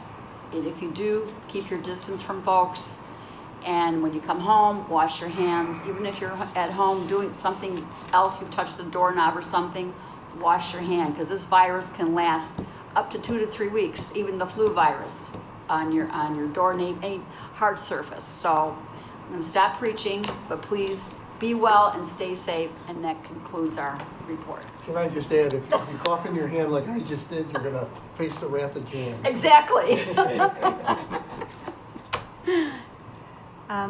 And if you do, keep your distance from folks. And when you come home, wash your hands. Even if you're at home doing something else, you've touched the doorknob or something, wash your hand, because this virus can last up to 2 to 3 weeks, even the flu virus on your doorknob, any hard surface. So I'm going to stop preaching, but please be well and stay safe, and that concludes our report. Can I just add, if you cough in your hand like I just did, you're gonna face the wrath of Jan. Exactly.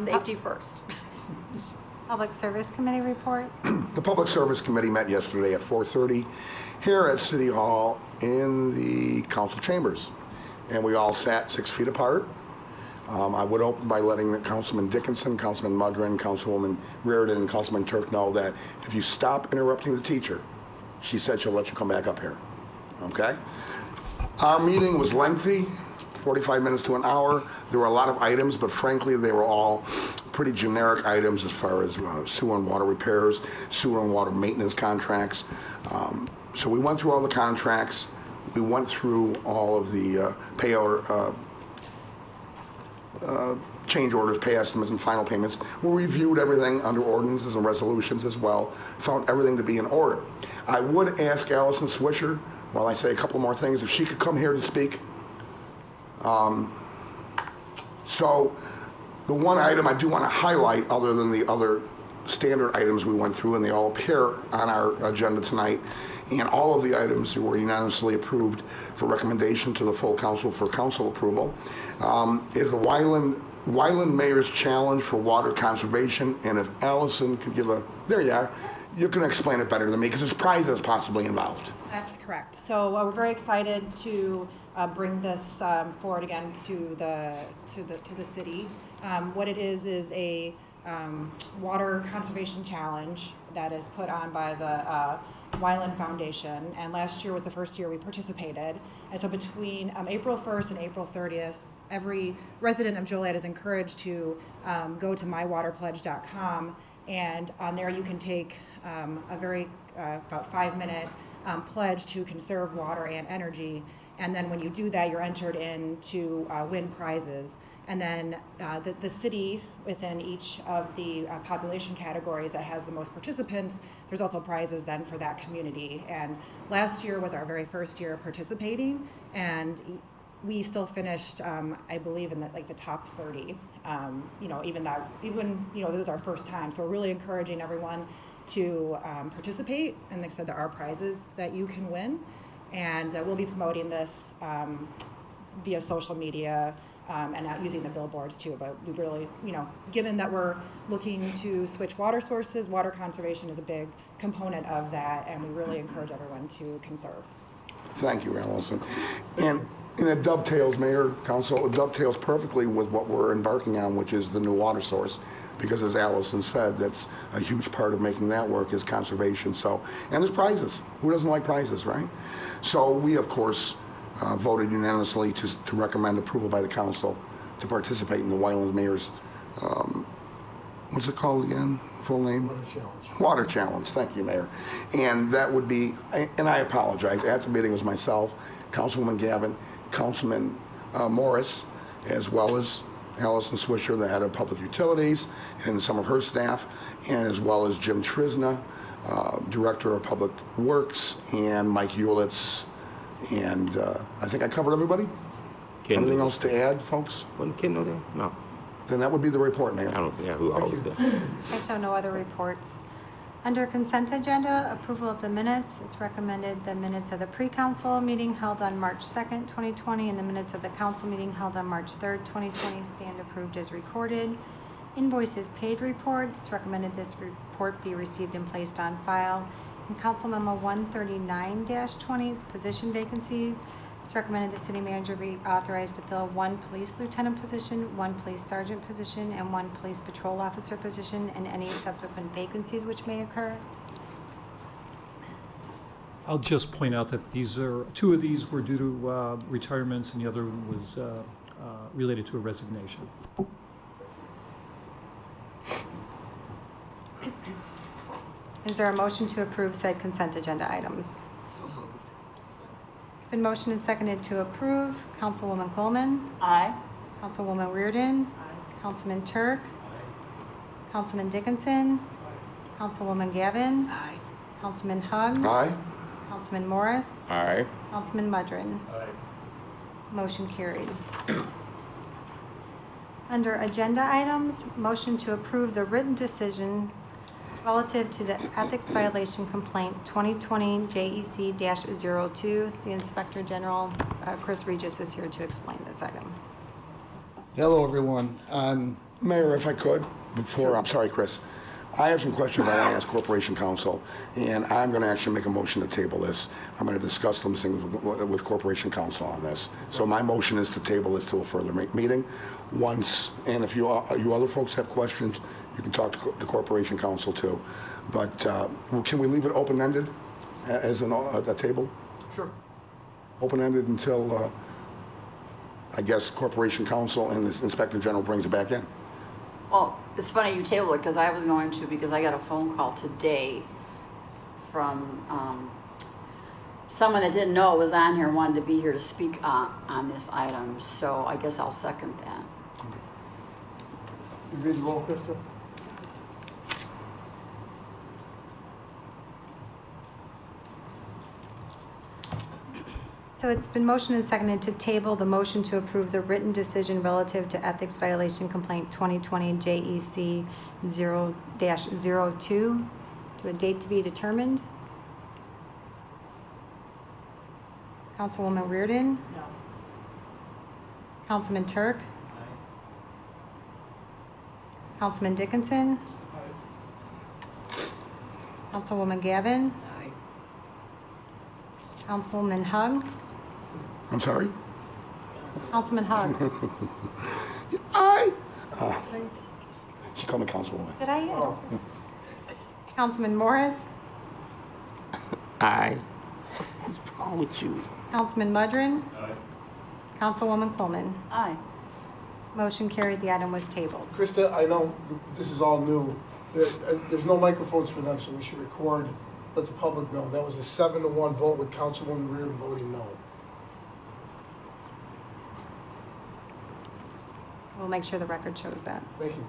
Safety first. Public Service Committee report. The Public Service Committee met yesterday at 4:30 here at City Hall in the council chambers. And we all sat 6 feet apart. I would open by letting Councilman Dickinson, Councilman Mudrin, Councilwoman Reardon, and Councilman Turk know that if you stop interrupting the teacher, she said she'll let you come back up here. Okay? Our meeting was lengthy, 45 minutes to an hour. There were a lot of items, but frankly, they were all pretty generic items as far as sewer and water repairs, sewer and water maintenance contracts. So we went through all the contracts. We went through all of the change orders, pay estimates, and final payments. We reviewed everything under ordinances and resolutions as well, found everything to be in order. I would ask Allison Swisher, while I say a couple more things, if she could come here to speak. So the one item I do want to highlight, other than the other standard items we went through, and they all appear on our agenda tonight, and all of the items were unanimously approved for recommendation to the full council for council approval, is the Wyland Mayor's Challenge for Water Conservation. And if Allison could give there you are, you can explain it better than me, because there's prizes possibly involved. That's correct. So we're very excited to bring this forward again to the city. What it is a water conservation challenge that is put on by the Wyland Foundation, and last year was the first year we participated. And so between April 1st and April 30th, every resident of Joliet is encouraged to go to mywaterpledge.com, and on there you can take a very about 5-minute pledge to conserve water and energy. And then when you do that, you're entered in to win prizes. And then the city, within each of the population categories that has the most participants, there's also prizes then for that community. And last year was our very first year participating, and we still finished, I believe, in the top 30. Even this was our first time, so we're really encouraging everyone to participate. And like I said, there are prizes that you can win, and we'll be promoting this via social media and not using the billboards too. But we really, given that we're looking to switch water sources, water conservation is a big component of that, and we really encourage everyone to conserve. Thank you, Allison. And it dovetails, Mayor, Council, it dovetails perfectly with what we're embarking on, which is the new water source. Because as Allison said, that's a huge part of making that work is conservation. So, and there's prizes. Who doesn't like prizes, right? So we, of course, voted unanimously to recommend approval by the council to participate in the Wyland Mayor's, what's it called again? Full name? Water Challenge. Water Challenge. Thank you, Mayor. And that would be, and I apologize, at the meeting was myself, Councilwoman Gavin, Councilman Morris, as well as Allison Swisher, the head of Public Utilities, and some of her staff, and as well as Jim Trisna, Director of Public Works, and Mike Ulitz, and I think I covered everybody? Anything else to add, folks? Wasn't Kendall there? No. Then that would be the report, Mayor. I don't think who all was there. I show no other reports. Under consent agenda, approval of the minutes. It's recommended the minutes of the pre-council meeting held on March 2nd, 2020, and the minutes of the council meeting held on March 3rd, 2020 stand approved as recorded. Invoices paid report. It's recommended this report be received and placed on file. In Council Memo 139-20, it's position vacancies. It's recommended the city manager be authorized to fill 1 police lieutenant position, 1 police sergeant position, and 1 police patrol officer position, and any subsequent vacancies which may occur. I'll just point out that 2 of these were due to retirements, and the other was related to a resignation. Is there a motion to approve said consent agenda items? It's been motioned and seconded to approve. Councilwoman Coleman? Aye. Councilwoman Reardon? Councilman Turk? Councilman Dickinson? Councilwoman Gavin? Aye. Councilman Hug? Aye? Councilman Morris? Aye. Councilman Mudrin? Motion carried. Under agenda items, motion to approve the written decision relative to the ethics violation complaint 2020 JEC-02. The Inspector General, Chris Regis, is here to explain this item. Hello, everyone. Mayor, if I could, I'm sorry, Chris. I have some questions I want to ask Corporation Counsel, and I'm going to actually make a motion to table this. I'm going to discuss some things with Corporation Counsel on this. So my motion is to table this to a further meeting. And if you other folks have questions, you can talk to the Corporation Counsel too. But can we leave it open-ended as a table? Sure. Open-ended until, I guess, Corporation Counsel and the Inspector General brings it back in. Well, it's funny you table it because I was going to, because I got a phone call today from someone that didn't know it was on here and wanted to be here to speak on this item. So I guess I'll second that. You read the roll, Krista? So it's been motioned and seconded to table the motion to approve the written decision relative to ethics violation complaint 2020 JEC-0-02 to a date to be determined. Councilwoman Reardon? No. Councilman Turk? Councilman Dickinson? Councilwoman Gavin? Aye. Councilman Hug? I'm sorry? Councilman Hug? Aye. She called me Councilwoman. Did I? Councilman Morris? Aye. What's wrong with you? Councilman Mudrin? Councilwoman Coleman? Aye. Motion carried, the item was tabled. Krista, I know this is all new. There's no microphones for them, so we should record, let the public know. That was a 7-1 vote with Councilwoman Reardon voting no. We'll make sure the record shows that. Thank you.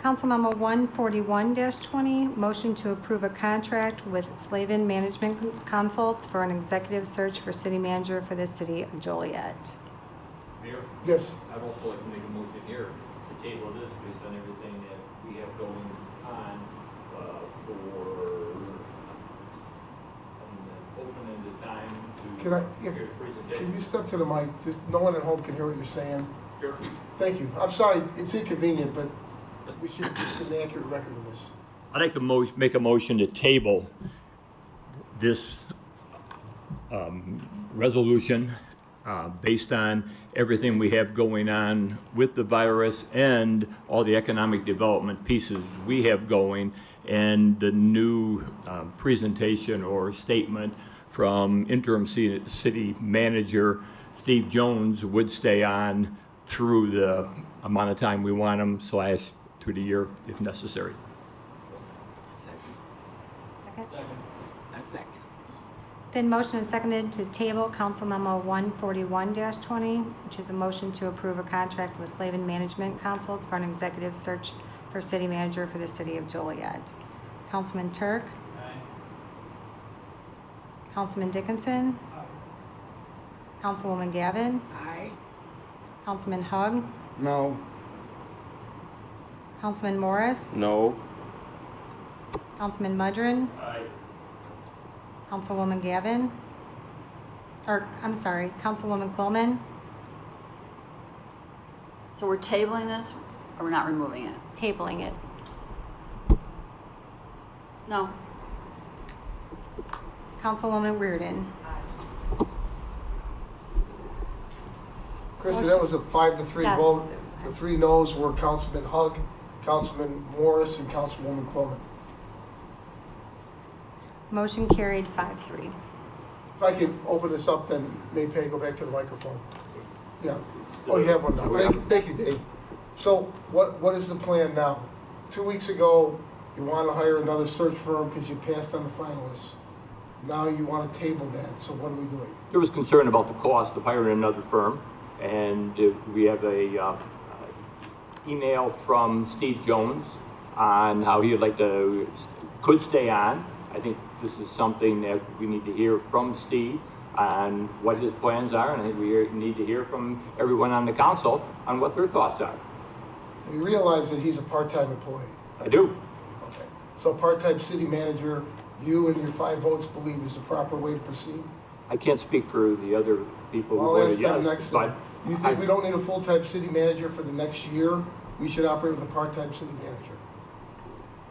Council Memo 141-20, motion to approve a contract with Slavin Management Consults for an executive search for city manager for the city of Joliet. Mayor? Yes. I'd also like to make a motion here to table this based on everything that we have going on opening the time to hear the presentation. Can you step to the mic? Just no one at home can hear what you're saying. Sure. Thank you. I'm sorry, it's inconvenient, but we should get an accurate record of this. I'd like to make a motion to table this resolution based on everything we have going on with the virus and all the economic development pieces we have going, and the new presentation or statement from interim city manager Steve Jones would stay on through the amount of time we want him / through the year if necessary. Second. A second. Been motioned and seconded to table Council Memo 141-20, which is a motion to approve a contract with Slavin Management Consults for an executive search for city manager for the city of Joliet. Councilman Turk? Aye. Councilman Dickinson? Aye. Councilwoman Gavin? Aye. Councilman Hug? No. Councilman Morris? No. Councilman Mudrin? Aye. Councilwoman Gavin? Or, I'm sorry, Councilwoman Quillman? So we're tabling this, or we're not removing it? Tabling it. No. Councilwoman Reardon? Krista, that was a 5-3 Yes. vote. The 3 noes were Councilman Hug, Councilman Morris, and Councilwoman Quillman. Motion carried 5-3. If I could open this up, then maybe go back to the microphone. Yeah. Oh, you have one now. Thank you, Dave. So what is the plan now? 2 weeks ago, you want to hire another search firm because you passed on the finalists. Now you want to table that. So what are we doing? There was concern about the cost of hiring another firm, and we have a email from Steve Jones on how he'd like to, could stay on. I think this is something that we need to hear from Steve on what his plans are, and I think we need to hear from everyone on the council on what their thoughts are. You realize that he's a part-time employee. I do. Okay. So part-time city manager, you and your 5 votes believe is the proper way to proceed? I can't speak for the other people who I'll voted ask them yes, next but time. You think we don't need a full-time city manager for the next year? We should operate with a part-time city manager.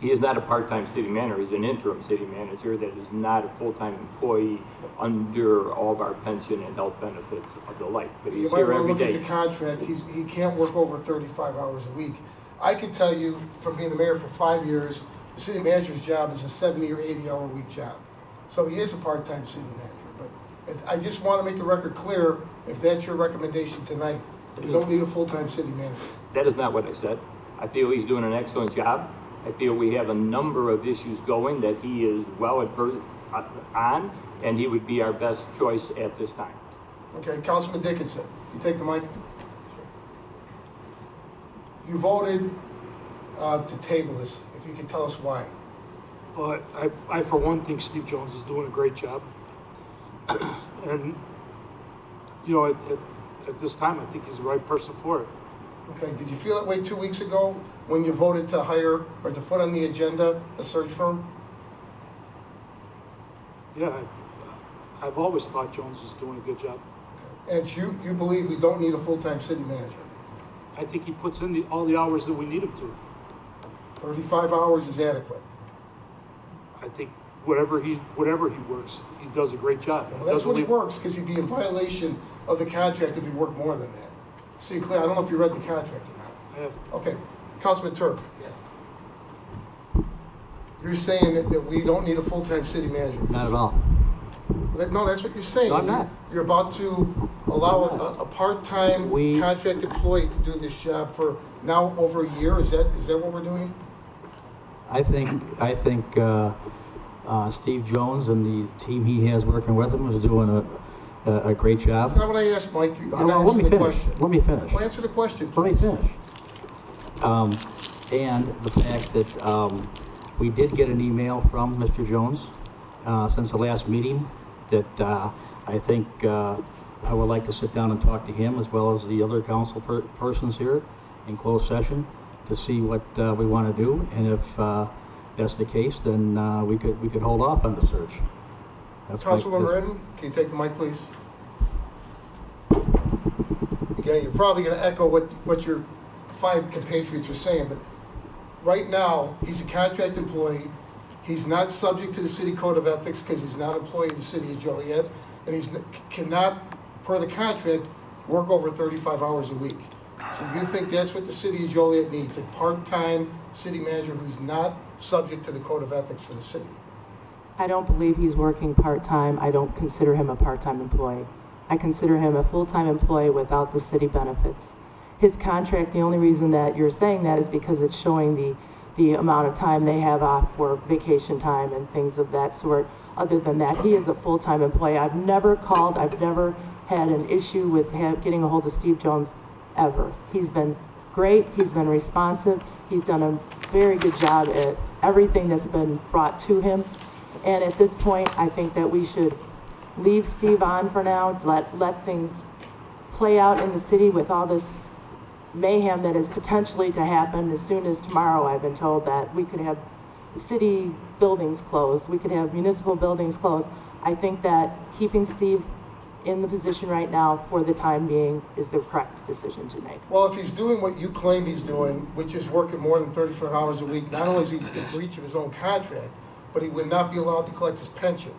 he is not a part-time city manager, he's an interim city manager that is not a full-time employee under all of our pension and health benefits of the like. But You he's might here want to every look at day. the contract, he can't work over 35 hours a week. I can tell you, from being the mayor for 5 years, the city manager's job is a 70 or 80-hour week job. So he is a part-time city manager, but I just want to make the record clear, if that's your recommendation tonight, we don't need a full-time city manager. That is not what I said. I feel he's doing an excellent job. I feel we have a number of issues going that he is well on, and he would be our best choice at this time. Okay, Councilman Dickinson, you take the mic? You voted to table this, if you could tell us why. But I, for one, think Steve Jones is doing a great job. And, you know, at this time, I think he's the right person for it. Okay, did you feel that way 2 weeks ago when you voted to hire or to put on the agenda a search firm? Yeah, I've always thought Jones was doing a good job. And you believe we don't need a full-time city manager? I think he puts in all the hours that we need him to. 35 hours is adequate. I think whatever he works, he does a great job. Well, that's what he works, because he'd be in violation of the contract if he worked more than that. See, Claire, I don't know if you read the contract or not. I have. Okay, Councilman Turk. Yes. You're saying that we don't need a full-time city manager? Not at all. No, that's what you're saying. No, I'm not. You're about to allow a part-time contract employee to do this job for now over a year? Is that what we're doing? I think Steve Jones and the team he has working with him is doing a great job. That's not what I asked, Mike. You're not Well, answering the question. Let me finish. Well, answer the question, Let me please. finish. And the fact that we did get an email from Mr. Jones since the last meeting that I think I would like to sit down and talk to him as well as the other council persons here in closed session to see what we want to do. And if that's the case, then we could hold off on the search. Councilwoman Redden, can you take the mic, please? Again, you're probably going to echo what your 5 compatriots are saying, but right now, he's a contract employee. He's not subject to the city code of ethics because he's not an employee of the city of Joliet, and he cannot, per the contract, work over 35 hours a week. So you think that's what the city of Joliet needs, a part-time city manager who's not subject to the code of ethics for the city? I don't believe he's working part-time. I don't consider him a part-time employee. I consider him a full-time employee without the city benefits. His contract, the only reason that you're saying that is because it's showing the amount of time they have off for vacation time and things of that sort. Other than that, he is a full-time employee. I've never called, I've never had an issue with getting a hold of Steve Jones ever. He's been great, he's been responsive, he's done a very good job at everything that's been brought to him. And at this point, I think that we should leave Steve on for now, let things play out in the city with all this mayhem that is potentially to happen. As soon as tomorrow, I've been told that we could have city buildings closed, we could have municipal buildings closed. I think that keeping Steve in the position right now for the time being is the correct decision to make. Well, if he's doing what you claim he's doing, which is working more than 34 hours a week, not only is he in breach of his own contract, but he would not be allowed to collect his pension,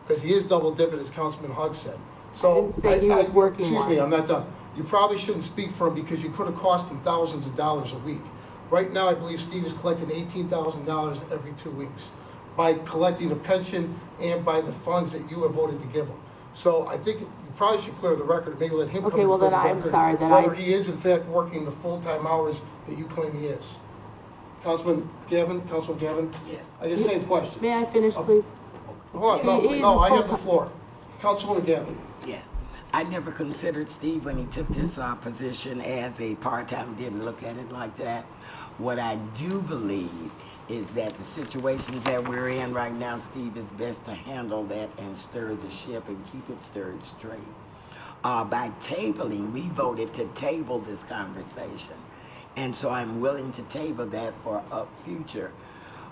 because he is double dipping, as Councilman Hugg said. So, I didn't say he was working excuse more. me, I'm not done. You probably shouldn't speak for him because you could have cost him thousands of dollars a week. Right now, I believe Steve is collecting $18,000 every 2 weeks by collecting the pension and by the funds that you have voted to give him. So I think you probably should clear the record and maybe let him come Okay, and well, clear then the I'm record sorry that whether he is in fact working the full-time hours that you claim he is. Councilman Gavin? Yes. I guess same question. May I finish, please? Hold on, He's no, I have the full-time. floor. Councilwoman Gavin. Yes. I never considered Steve when he took this position as a part-time, didn't look at it like that. What I do believe is that the situations that we're in right now, Steve, is best to handle that and stir the ship and keep it stirred straight. By tabling, we voted to table this conversation. And so I'm willing to table that for future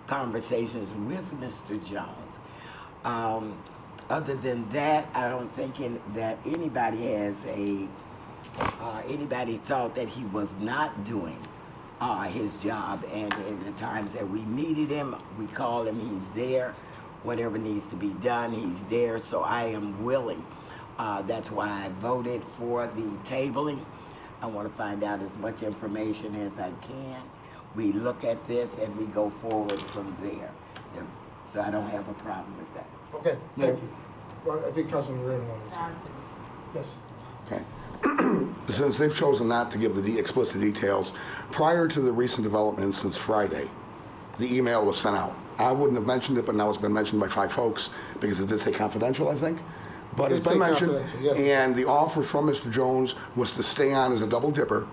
conversations with Mr. Jones. Other than that, I don't think that anybody has anybody thought that he was not doing his job. And in the times that we needed him, we call him, he's there. Whatever needs to be done, he's there. So I am willing. That's why I voted for the tabling. I want to find out as much information as I can. We look at this and we go forward from there. So I don't have a problem with that. Okay, thank you. Well, I think Councilman Redden wanted to. Yes. Okay. Since they've chosen not to give the explicit details, prior to the recent developments since Friday, the email was sent out. I wouldn't have mentioned it, but now it's been mentioned by 5 folks because it did say confidential, I think. But It it's did been say mentioned, confidential, yes. and the offer from Mr. Jones was to stay on as a double dipper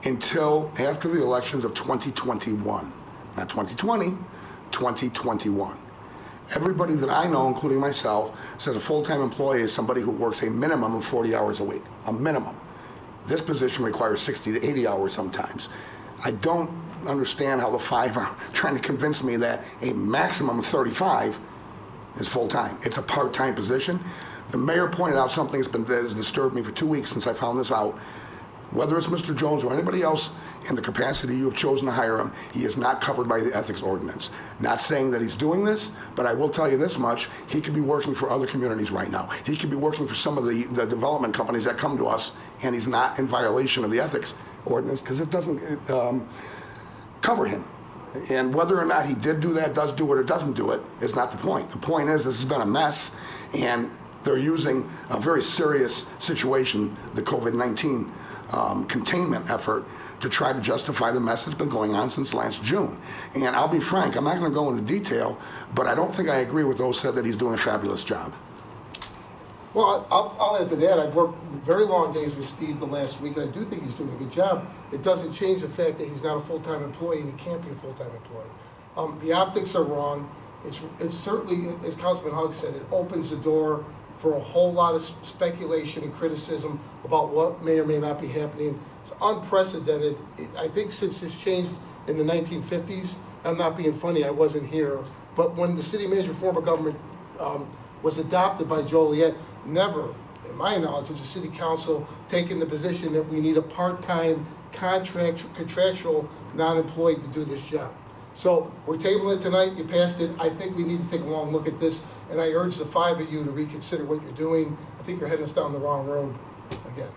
until after the elections of 2021. Not 2020, 2021. Everybody that I know, including myself, says a full-time employee is somebody who works a minimum of 40 hours a week, a minimum. This position requires 60 to 80 hours sometimes. I don't understand how the 5 are trying to convince me that a maximum of 35 is full-time. It's a part-time position. The mayor pointed out something that has disturbed me for 2 weeks since I found this out. Whether it's Mr. Jones or anybody else in the capacity you have chosen to hire him, he is not covered by the ethics ordinance. Not saying that he's doing this, but I will tell you this much, he could be working for other communities right now. He could be working for some of the development companies that come to us, and he's not in violation of the ethics ordinance because it doesn't cover him. And whether or not he did do that, does do it, or doesn't do it, is not the point. The point is this has been a mess, and they're using a very serious situation, the COVID-19 containment effort, to try to justify the mess that's been going on since last June. And I'll be frank, I'm not going to go into detail, but I don't think I agree with those who said that he's doing a fabulous job. Well, I'll add to that. I've worked very long days with Steve the last week, and I do think he's doing a good job. It doesn't change the fact that he's not a full-time employee, and he can't be a full-time employee. The optics are wrong. It's certainly, as Councilman Hugg said, it opens the door for a whole lot of speculation and criticism about what may or may not be happening. It's unprecedented. I think since this changed in the 1950s, I'm not being funny, I wasn't here, but when the city manager form of government was adopted by Joliet, never, in my knowledge, has the city council taken the position that we need a part-time contractual non-employee to do this job. So we're tabling it tonight, you passed it. I think we need to take a long look at this, and I urge the 5 of you to reconsider what you're doing. I think you're heading us down the wrong road again.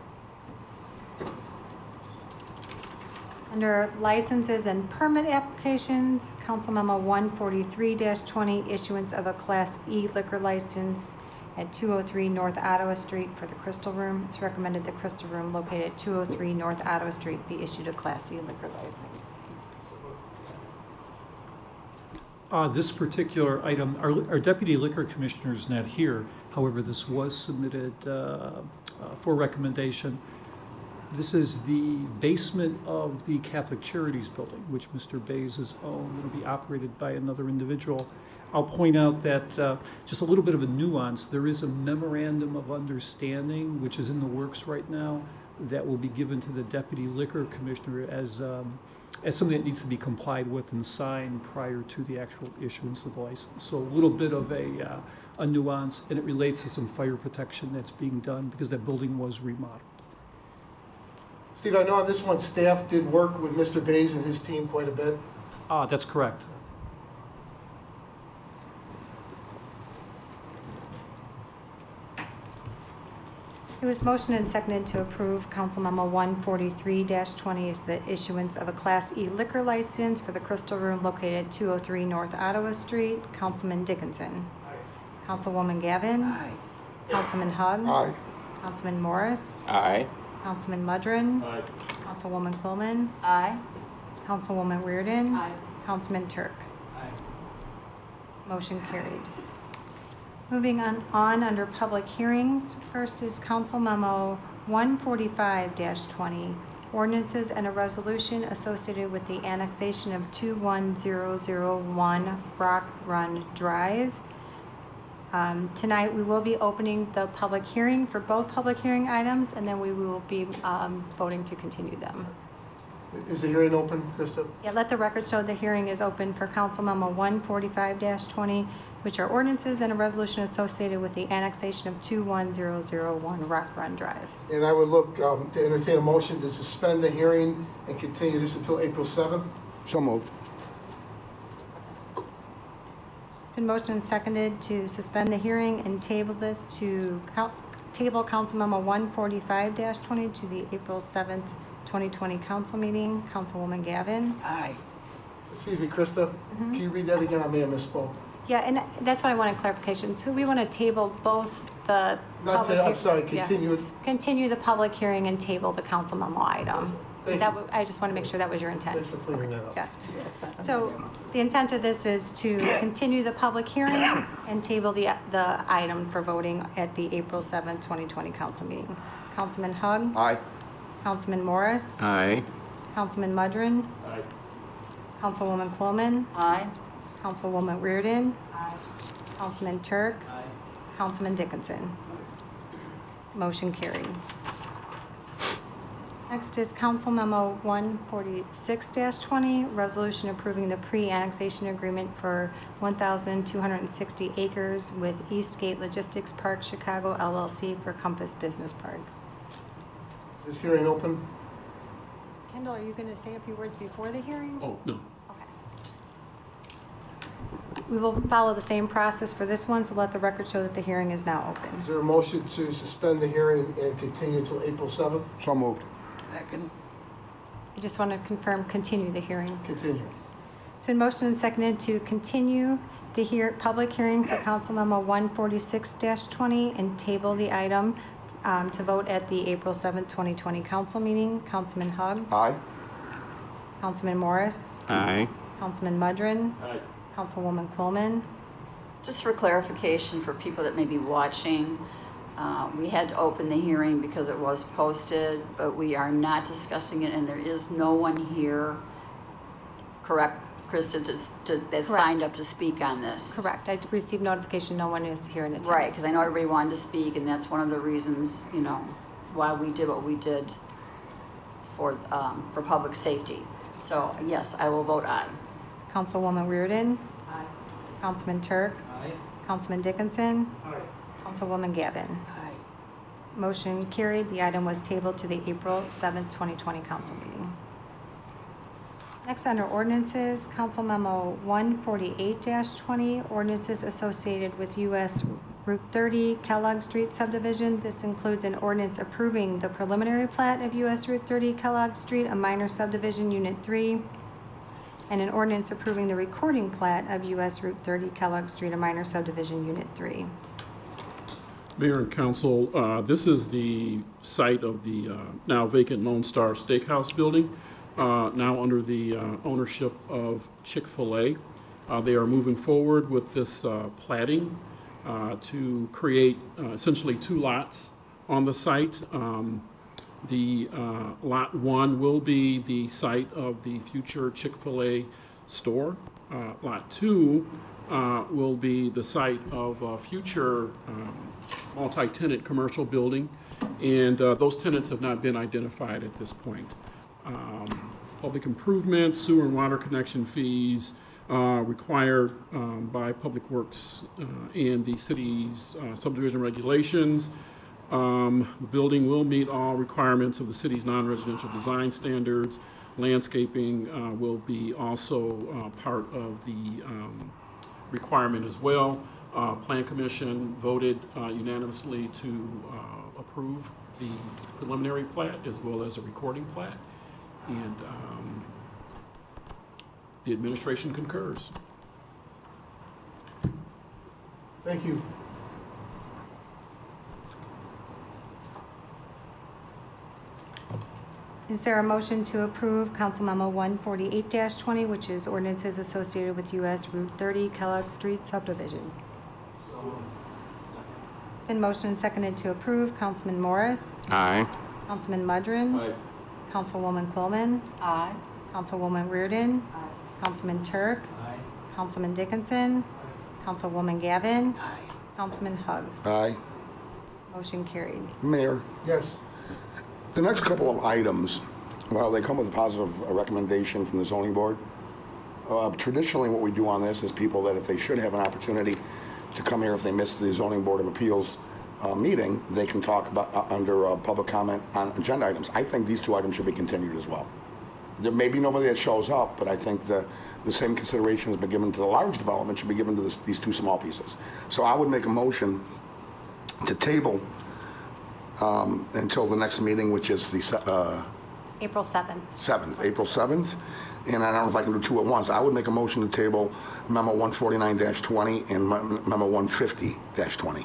Under licenses and permit applications, Council Memo 143-20, issuance of a Class E liquor license at 203 North Ottawa Street for the Crystal Room. It's recommended the Crystal Room located at 203 North Ottawa Street be issued a Class E liquor license. This particular item, our Deputy Liquor Commissioner is not here. However, this was submitted for recommendation. This is the basement of the Catholic Charities building, which Mr. Bays has owned. It'll be operated by another individual. I'll point out that just a little bit of a nuance, there is a memorandum of understanding, which is in the works right now, that will be given to the Deputy Liquor Commissioner as something that needs to be complied with and signed prior to the actual issuance of the license. So a little bit of a nuance, and it relates to some fire protection that's being done because that building was remodeled. Steve, I know on this one, staff did work with Mr. Bays and his team quite a bit. That's correct. It was motioned and seconded to approve Council Memo 143-20 is the issuance of a Class E liquor license for the Crystal Room located at 203 North Ottawa Street. Councilman Dickinson. Aye. Councilwoman Gavin. Aye. Councilman Hugg. Aye. Councilman Morris. Aye. Councilman Mudrin. Aye. Councilwoman Quillman. Aye. Councilwoman Reardon. Aye. Councilman Turk. Aye. Motion carried. Moving on under public hearings, first is Council Memo 145-20, ordinances and a resolution associated with the annexation of 21001 Rock Run Drive. Tonight, we will be opening the public hearing for both public hearing items, and then we will be voting to continue them. Is the hearing open, Krista? Yeah, let the record show the hearing is open for Council Memo 145-20, which are ordinances and a resolution associated with the annexation of 21001 Rock Run Drive. And I would look to entertain a motion to suspend the hearing and continue this until April 7th. So moved. It's been motioned and seconded to suspend the hearing and table this to table Council Memo 145-20 to the April 7th, 2020 council meeting. Councilwoman Gavin. Aye. Excuse me, Krista, can you read that again? I may have misspoke. Yeah, and that's what I wanted clarification. So we want to table both the I'm sorry, continue it. continue the public hearing and table the council memo item. Thank Is that you. what, I just want to make sure that was your intent. Thanks for clearing that up. Yes. So the intent of this is to continue the public hearing and table the item for voting at the April 7th, 2020 council meeting. Councilman Hugg. Aye. Councilman Morris. Aye. Councilman Mudrin. Aye. Councilwoman Quillman. Aye. Councilwoman Reardon. Councilman Turk. Councilman Dickinson. Motion carried. Next is Council Memo 146-20, resolution approving the pre-annexation agreement for 1,260 acres with Eastgate Logistics Park Chicago LLC for Compass Business Park. Is this hearing open? Kendall, are you going to say a few words before the hearing? Oh, no. Okay. We will follow the same process for this one, so let the record show that the hearing is now open. Is there a motion to suspend the hearing and continue until April 7th? So moved. Second. I just want to confirm, continue the hearing. Continue. It's been motioned and seconded to continue the public hearing for Council Memo 146-20 and table the item to vote at the April 7th, 2020 council meeting. Councilman Hug. Aye. Councilman Morris. Aye. Councilman Mudrin. Aye. Councilwoman Coleman. Just for clarification for people that may be watching, we had to open the hearing because it was posted, but we are not discussing it, and there is no one here, correct, Krista, that signed up to speak on this? Correct. I received notification no one is here in attendance. Right, because I know everybody wanted to speak, and that's one of the reasons, you know, why we did what we did for public safety. So, yes, I will vote aye. Councilwoman Reardon. Aye. Councilman Turk. Aye. Councilman Dickinson. Aye. Councilwoman Gavin. Aye. Motion carried. The item was tabled to the April 7th, 2020 council meeting. Next, under ordinances, Council Memo 148-20, ordinances associated with U.S. Route 30 Kellogg Street subdivision. This includes an ordinance approving the preliminary plat of U.S. Route 30 Kellogg Street, a minor subdivision, Unit 3, and an ordinance approving the recording plat of U.S. Route 30 Kellogg Street, a minor subdivision, Unit 3. Mayor and Council, this is the site of the now vacant Lone Star Steakhouse building, now under the ownership of Chick-fil-A. They are moving forward with this platting to create essentially two lots on the site. The Lot 1 will be the site of the future Chick-fil-A store. Lot 2 will be the site of a future multi-tenant commercial building, and those tenants have not been identified at this point. Public improvements, sewer and water connection fees required by Public Works and the city's subdivision regulations. The building will meet all requirements of the city's non-residential design standards. Landscaping will be also part of the requirement as well. Plan Commission voted unanimously to approve the preliminary plat as well as a recording plat, and the administration concurs. Thank you. Is there a motion to approve Council Memo 148-20, which is ordinances associated with U.S. Route 30 Kellogg Street subdivision? It's been motioned and seconded to approve. Councilman Morris. Aye. Councilman Mudrin. Aye. Councilwoman Coleman. Aye. Councilwoman Reardon. Councilman Turk. Councilman Dickinson. Councilwoman Gavin. Aye. Councilman Hug. Aye. Motion carried. Mayor, Yes. the next couple of items, well, they come with a positive recommendation from the zoning board. Traditionally, what we do on this is people that if they should have an opportunity to come here, if they missed the zoning board of appeals meeting, they can talk about under public comment on agenda items. I think these two items should be continued as well. There may be nobody that shows up, but I think the same consideration has been given to the large development should be given to these two small pieces. So I would make a motion to table until the next meeting, which is the April 7th. April 7th. And I don't know if I can do two at once. I would make a motion to table Memo 149-20 and Memo 150-20.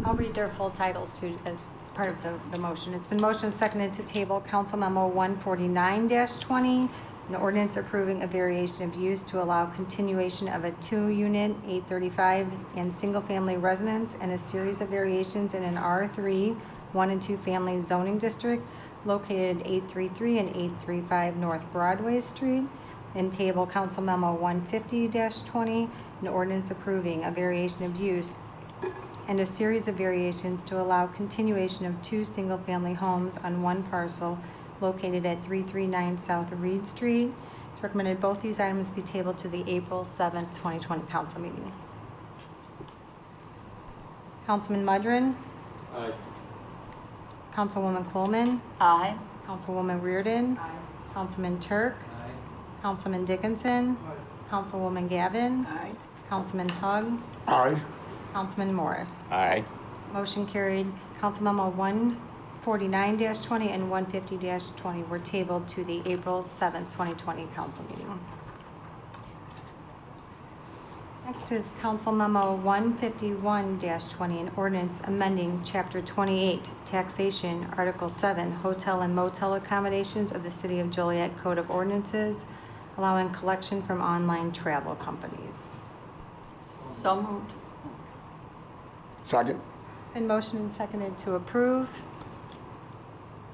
I'll read their full titles too as part of the motion. It's been motioned and seconded to table Council Memo 149-20, an ordinance approving a variation of use to allow continuation of a 2-unit 835 and single-family residence and a series of variations in an R3 1 and 2 family zoning district located at 833 and 835 North Broadway Street, and table Council Memo 150-20, an ordinance approving a variation of use and a series of variations to allow continuation of 2 single-family homes on 1 parcel located at 339 South Reed Street. It's recommended both these items be tabled to the April 7th, 2020 council meeting. Councilman Mudrin. Aye. Councilwoman Coleman. Aye. Councilwoman Reardon. Councilman Turk. Councilman Dickinson. Councilwoman Gavin. Aye. Councilman Hug. Aye. Councilman Morris. Aye. Motion carried. Council Memo 149-20 and 150-20 were tabled to the April 7th, 2020 council meeting. Next is Council Memo 151-20, an ordinance amending Chapter 28, Taxation, Article 7, Hotel and Motel Accommodations of the City of Joliet Code of Ordinances, allowing collection from online travel companies. So moved. Second. It's been motioned and seconded to approve.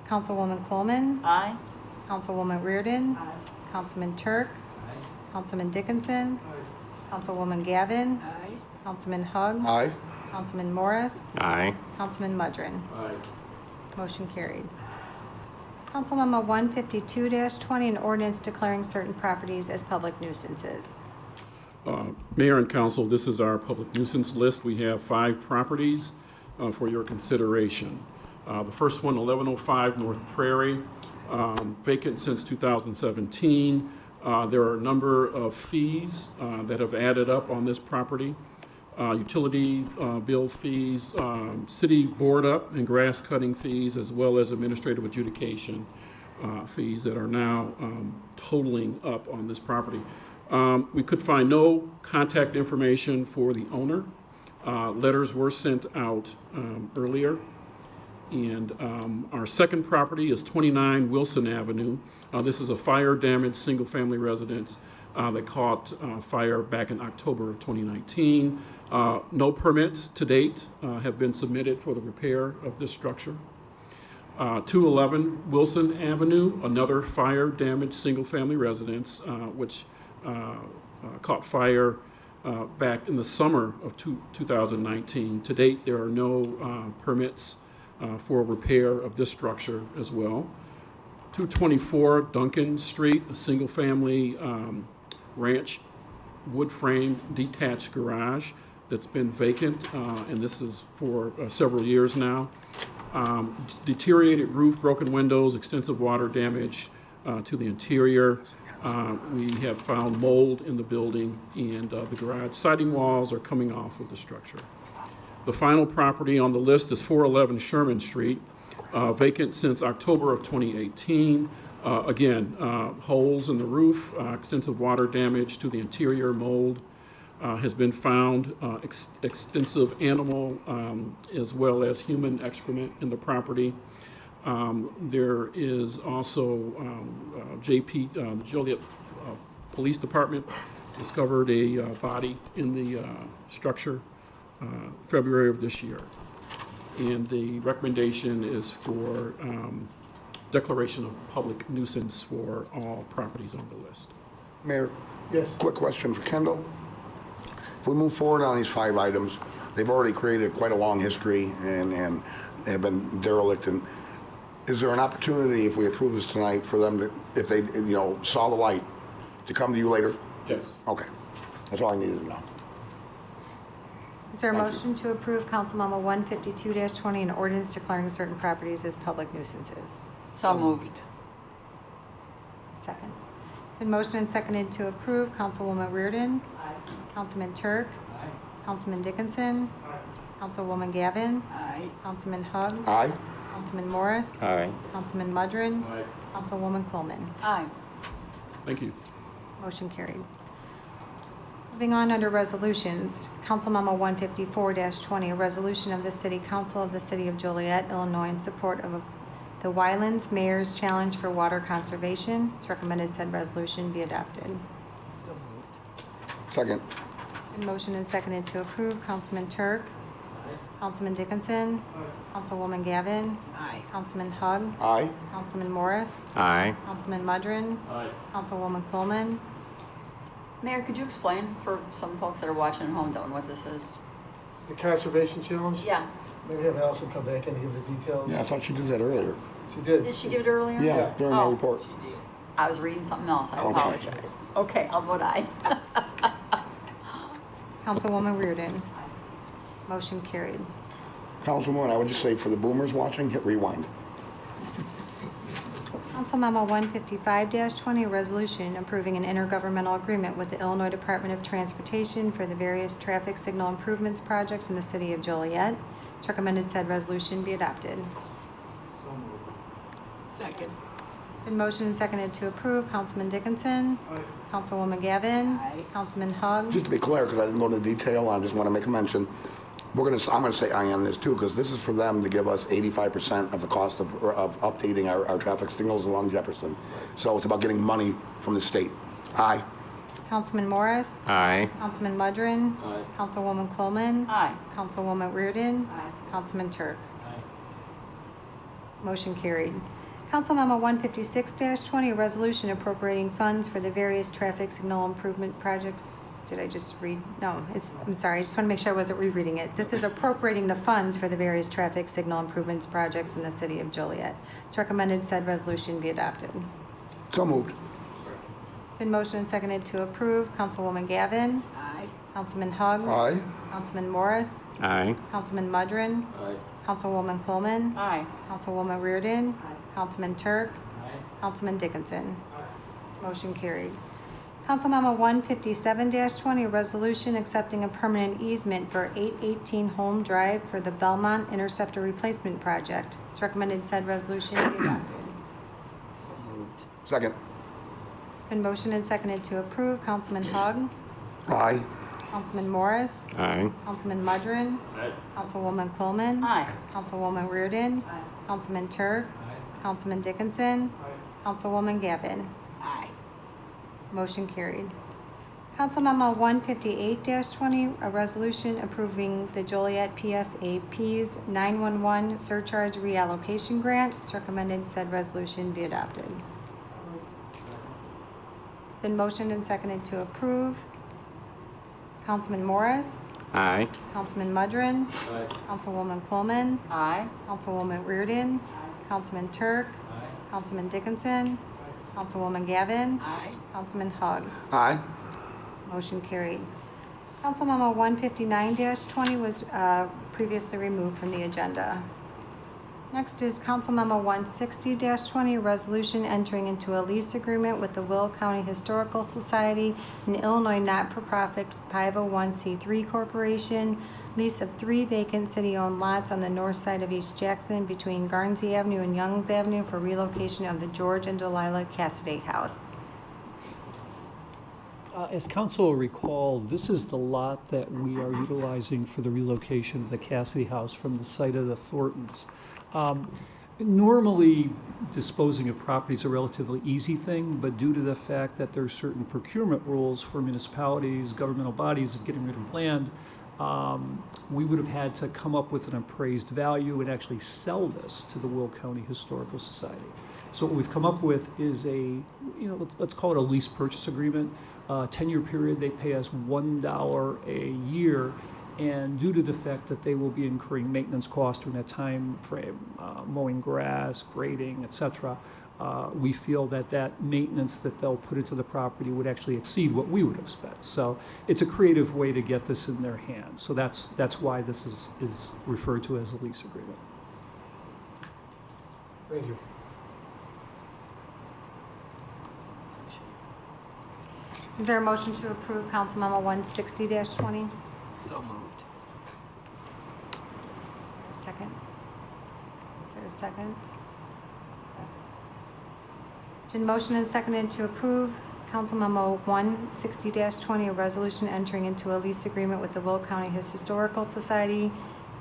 Councilwoman Coleman. Aye. Councilwoman Reardon. Councilman Turk. Councilman Dickinson. Councilwoman Gavin. Councilman Hugg. Aye. Councilman Morris. Aye. Councilman Mudrin. Aye. Motion carried. Council Memo 152-20, an ordinance declaring certain properties as public nuisances. Mayor and council, this is our public nuisance list. We have 5 properties for your consideration. The first one, 1105 North Prairie, vacant since 2017. There are a number of fees that have added up on this property. Utility bill fees, city board up and grass cutting fees, as well as administrative adjudication fees that are now totaling up on this property. We could find no contact information for the owner. Letters were sent out earlier. And our second property is 29 Wilson Avenue. This is a fire-damaged single-family residence that caught fire back in October of 2019. No permits to date have been submitted for the repair of this structure. 211 Wilson Avenue, another fire-damaged single-family residence, which caught fire back in the summer of 2019. To date, there are no permits for repair of this structure as well. 224 Duncan Street, a single-family ranch wood frame detached garage that's been vacant, and this is for several years now. Deteriorated roof, broken windows, extensive water damage to the interior. We have found mold in the building, and the garage siding walls are coming off of the structure. The final property on the list is 411 Sherman Street, vacant since October of 2018. Again, holes in the roof, extensive water damage to the interior, mold has been found, extensive animal as well as human excrement in the property. There is also Joliet Police Department discovered a body in the structure February of this year. And the recommendation is for declaration of public nuisance for all properties on the list. Mayor? Yes. Quick question for Kendall. If we move forward on these 5 items, they've already created quite a long history and have been derelict. And is there an opportunity, if we approve this tonight, for them to, if they, saw the light, to come to you later? Yes. Okay. That's all I needed to know. Is there a motion to approve Council Memo 152-20, an ordinance declaring certain properties as public nuisances? So moved. Second. It's been motioned and seconded to approve. Councilwoman Reardon. Aye. Councilman Turk. Aye. Councilman Dickinson. Aye. Councilwoman Gavin. Aye. Councilman Hugg. Aye. Councilman Morris. Aye. Councilman Mudrin. Aye. Councilwoman Coleman. Aye. Thank you. Motion carried. Moving on under resolutions, Council Memo 154-20, a resolution of the City Council of the City of Joliet, Illinois, in support of the Wylands Mayor's Challenge for Water Conservation. It's recommended said resolution be adopted. So moved. Second. Been motioned and seconded to approve. Councilman Turk. Councilman Dickinson. Councilwoman Gavin. Aye. Councilman Hugg. Aye. Councilman Morris. Aye. Councilman Mudrin. Aye. Councilwoman Coleman. Mayor, could you explain for some folks that are watching at home don't know what this is? The Conservation Challenge? Yeah. Maybe have Allison come back and give the details. Yeah, I thought she did that earlier. She did. Did she give it earlier? Yeah, during my Oh. report. I was reading something else. I Okay. apologize. Okay, I'll vote aye. Councilwoman Reardon. Motion carried. Councilwoman, I would just say for the boomers watching, hit rewind. Council Memo 155-20, a resolution approving an intergovernmental agreement with the Illinois Department of Transportation for the various traffic signal improvements projects in the City of Joliet. It's recommended said resolution be adopted. Second. Been motioned and seconded to approve. Councilman Dickinson. Councilwoman Gavin. Councilman Hug. Just to be clear, because I didn't go into detail, I just want to make a mention. I'm going to say aye on this too, because this is for them to give us 85% of the cost of updating our traffic signals along Jefferson. So it's about getting money from the state. Aye. Councilman Morris. Aye. Councilman Mudrin. Aye. Councilwoman Coleman. Aye. Councilwoman Reardon. Councilman Turk. Motion carried. Council Memo 156-20, a resolution appropriating funds for the various traffic signal improvement projects. Did I just read? No, I'm sorry, I just want to make sure I wasn't rereading it. This is appropriating the funds for the various traffic signal improvements projects in the city of Joliet. It's recommended said resolution be adopted. So moved. It's been motioned and seconded to approve. Councilwoman Gavin. Aye. Councilman Hug. Aye. Councilman Morris. Aye. Councilman Mudrin. Aye. Councilwoman Coleman. Aye. Councilwoman Reardon. Councilman Turk. Councilman Dickinson. Motion carried. Council Memo 157-20, a resolution accepting a permanent easement for 818 Home Drive for the Belmont Interceptor Replacement Project. It's recommended said resolution be adopted. Second. It's been motioned and seconded to approve. Councilman Hug. Aye. Councilman Morris. Aye. Councilman Mudrin. Councilwoman Coleman. Aye. Councilwoman Reardon. Councilman Turk. Councilman Dickinson. Councilwoman Gavin. Aye. Motion carried. Council Memo 158-20, a resolution approving the Joliet PSAP's 911 surcharge reallocation grant. It's recommended said resolution be adopted. It's been motioned and seconded to approve. Councilman Morris. Aye. Councilman Mudrin. Councilwoman Coleman. Aye. Councilwoman Reardon. Councilman Turk. Councilman Dickinson. Councilwoman Gavin. Aye. Councilman Hug. Aye. Motion carried. Council Memo 159-20 was previously removed from the agenda. Next is Council Memo 160-20, a resolution entering into a lease agreement with the Will County Historical Society, an Illinois not-for-profit 501c3 corporation, lease of 3 vacant city-owned lots on the north side of East Jackson between Garnsey Avenue and Youngs Avenue for relocation of the George and Delilah Cassidy House. As council will recall, this is the lot that we are utilizing for the relocation of the Cassidy House from the site of the Thorntons. Normally, disposing of property is a relatively easy thing, but due to the fact that there are certain procurement rules for municipalities, governmental bodies of getting rid of land, we would have had to come up with an appraised value and actually sell this to the Will County Historical Society. So what we've come up with is let's call it a lease purchase agreement. 10-year period, they pay us $1 a year, and due to the fact that they will be incurring maintenance costs during that time frame, mowing grass, grading, etc., we feel that that maintenance that they'll put into the property would actually exceed what we would have spent. So it's a creative way to get this in their hands. So that's why this is referred to as a lease agreement. Thank you. Is there a motion to approve Council Memo 160-20? So moved. Second? Is there a second? Been motioned and seconded to approve Council Memo 160-20, a resolution entering into a lease agreement with the Will County Historical Society,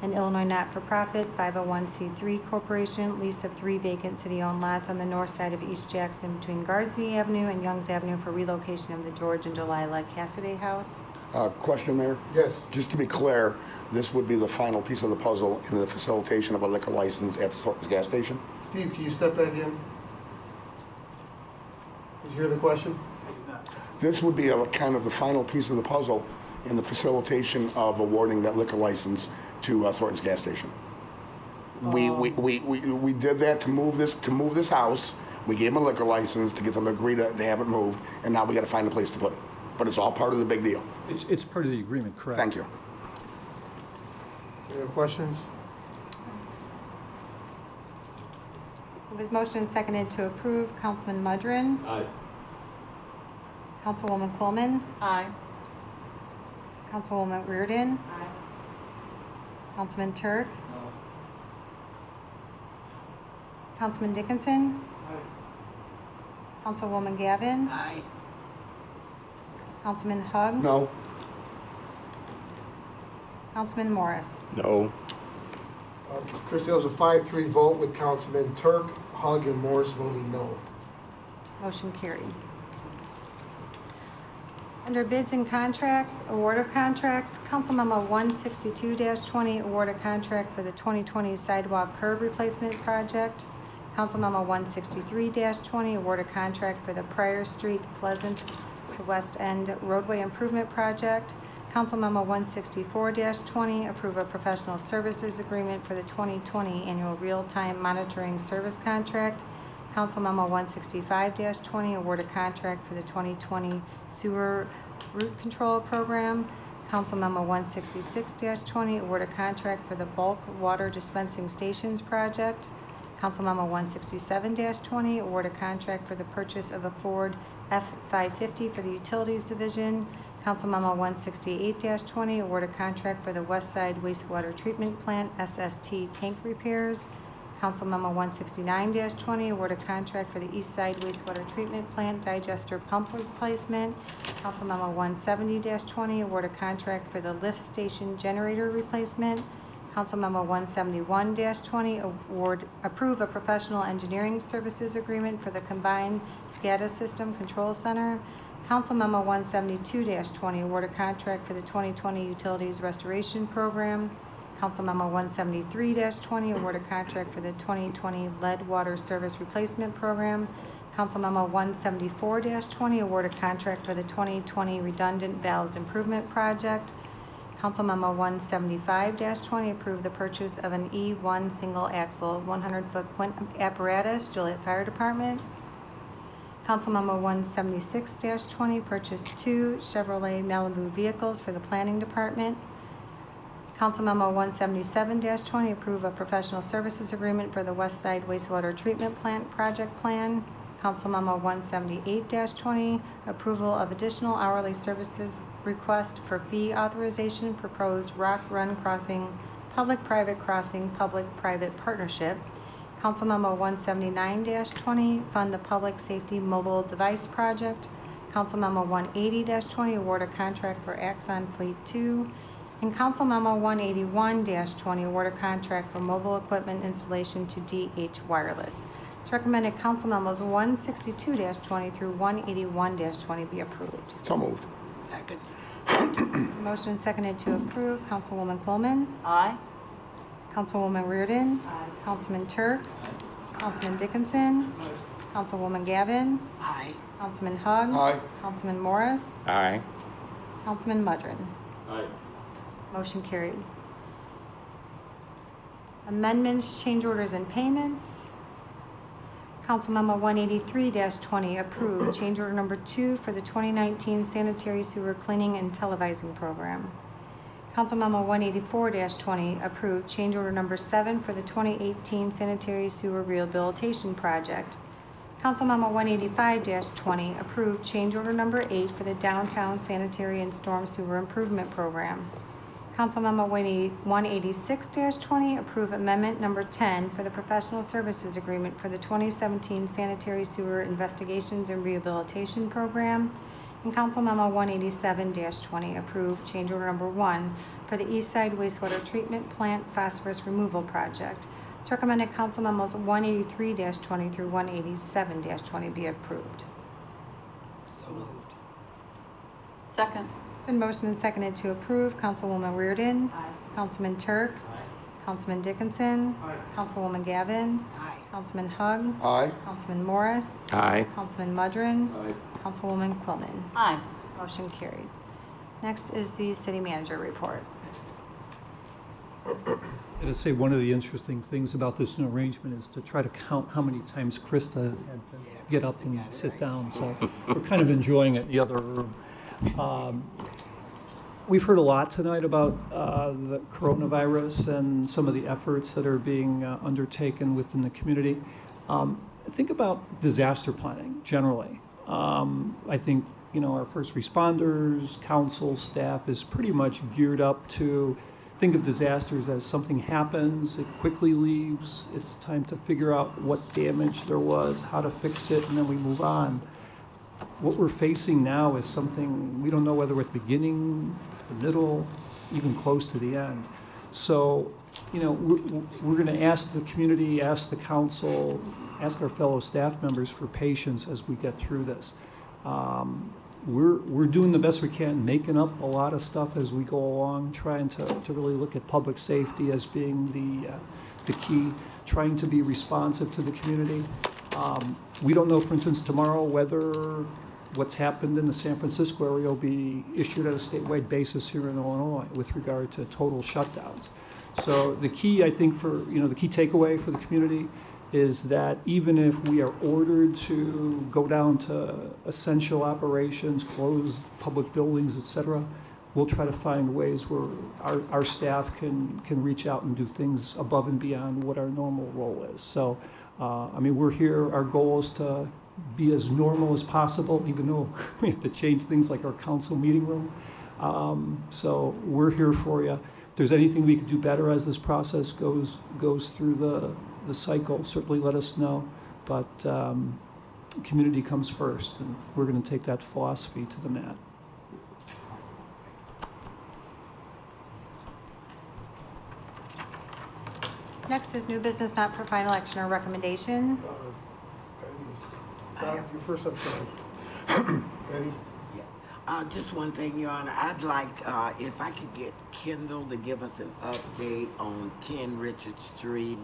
an Illinois not-for-profit 501c3 corporation, lease of 3 vacant city-owned lots on the north side of East Jackson between Gardsey Avenue and Youngs Avenue for relocation of the George and Delilah Cassidy House. Question, Mayor? Yes. Just to be clear, this would be the final piece of the puzzle in the facilitation of a liquor license at the Thornton's gas station? Steve, can you step back in? Did you hear the question? This would be kind of the final piece of the puzzle in the facilitation of awarding that liquor license to Thornton's gas station. We did that to move this house. We gave them a liquor license to get them to agree to have it moved, and now we got to find a place to put it. But it's all part of the big deal. It's part of the agreement, correct? Thank you. Any other questions? It was motioned and seconded to approve. Councilman Mudrin. Aye. Councilwoman Coleman. Aye. Councilwoman Reardon. Aye. Councilman Turk. Councilman Dickinson. Councilwoman Gavin. Aye. Councilman Hug. No. Councilman Morris. No. Chris, that was a 5-3 vote with Councilman Turk, Hug, and Morris voting no. Motion carried. Under bids and contracts, award of contracts, Council Memo 162-20, award of contract for the 2020 sidewalk curb replacement project. Council Memo 163-20, award of contract for the Pryor Street Pleasant to West End roadway improvement project. Council Memo 164-20, approve a professional services agreement for the 2020 annual real-time monitoring service contract. Council Memo 165-20, award a contract for the 2020 sewer root control program. Council Memo 166-20, award a contract for the bulk water dispensing stations project. Council Memo 167-20, award a contract for the purchase of a Ford F-550 for the Utilities Division. Council Memo 168-20, award a contract for the West Side Wastewater Treatment Plant SST tank repairs. Council Memo 169-20, award a contract for the East Side Wastewater Treatment Plant digester pump replacement. Council Memo 170-20, award a contract for the lift station generator replacement. Council Memo 171-20, approve a professional engineering services agreement for the combined SCADA system control center. Council Memo 172-20, award a contract for the 2020 utilities restoration program. Council Memo 173-20, award a contract for the 2020 lead water service replacement program. Council Memo 174-20, award a contract for the 2020 redundant valves improvement project. Council Memo 175-20, approve the purchase of an E1 single axle 100-foot quint apparatus, Joliet Fire Department. Council Memo 176-20, purchase 2 Chevrolet Malibu vehicles for the Planning Department. Council Memo 177-20, approve a professional services agreement for the West Side Wastewater Treatment Plant project plan. Council Memo 178-20, approval of additional hourly services request for fee authorization, proposed Rock Run Crossing, public-private crossing, public-private partnership. Council Memo 179-20, fund the public safety mobile device project. Council Memo 180-20, award a contract for Axon Fleet 2. And Council Memo 181-20, award a contract for mobile equipment installation to DH Wireless. It's recommended Council Memos 162-20 through 181-20 be approved. So moved. Second. Motion and seconded to approve. Councilwoman Coleman. Aye. Councilwoman Reardon. Councilman Turk. Councilman Dickinson. Councilwoman Gavin. Aye. Councilman Hug. Aye. Councilman Morris. Aye. Councilman Mudrin. Aye. Motion carried. Amendments, change orders, and payments. Council Memo 183-20, approved change order number 2 for the 2019 sanitary sewer cleaning and televising program. Council Memo 184-20, approved change order number 7 for the 2018 sanitary sewer rehabilitation project. Council Memo 185-20, approved change order number 8 for the downtown sanitary and storm sewer improvement program. Council Memo 186-20, approve amendment number 10 for the professional services agreement for the 2017 sanitary sewer investigations and rehabilitation program. And Council Memo 187-20, approve change order number 1 for the East Side Wastewater Treatment Plant phosphorus removal project. It's recommended Council Memos 183-20 through 187-20 be approved. So moved. Second. Been motioned and seconded to approve. Councilwoman Reardon. Aye. Councilman Turk. Aye. Councilman Dickinson. Aye. Councilwoman Gavin. Aye. Councilman Hug. Aye. Councilman Morris. Aye. Councilman Mudrin. Aye. Councilwoman Quillman. Aye. Motion carried. Next is the city manager report. To say one of the interesting things about this new arrangement is to try to count how many times Krista has had to get up and sit down. So we're kind of enjoying it in the other room. We've heard a lot tonight about the coronavirus and some of the efforts that are being undertaken within the community. Think about disaster planning generally. I think, our first responders, council, staff is pretty much geared up to think of disasters as something happens, it quickly leaves, it's time to figure out what damage there was, how to fix it, and then we move on. What we're facing now is something, we don't know whether we're at the beginning, the middle, even close to the end. So, you know, we're going to ask the community, ask the council, ask our fellow staff members for patience as we get through this. We're doing the best we can, making up a lot of stuff as we go along, trying to really look at public safety as being the key, trying to be responsive to the community. We don't know, for instance, tomorrow whether what's happened in the San Francisco area will be issued at a statewide basis here in Illinois with regard to total shutdowns. So the key, I think, the key takeaway for the community is that even if we are ordered to go down to essential operations, close public buildings, et cetera, we'll try to find ways where our staff can reach out and do things above and beyond what our normal role is. So, I mean, we're here, our goal is to be as normal as possible, even though we have to change things like our council meeting room. So we're here for you. If there's anything we could do better as this process goes through the cycle, certainly let us know. But community comes first, and we're going to take that philosophy to the mat. Next is new business not for final action or recommendation. Your first up, sorry. Ready? Just one thing, Your Honor. I'd like, if I could get Kendall to give us an update on 10 Richard Street.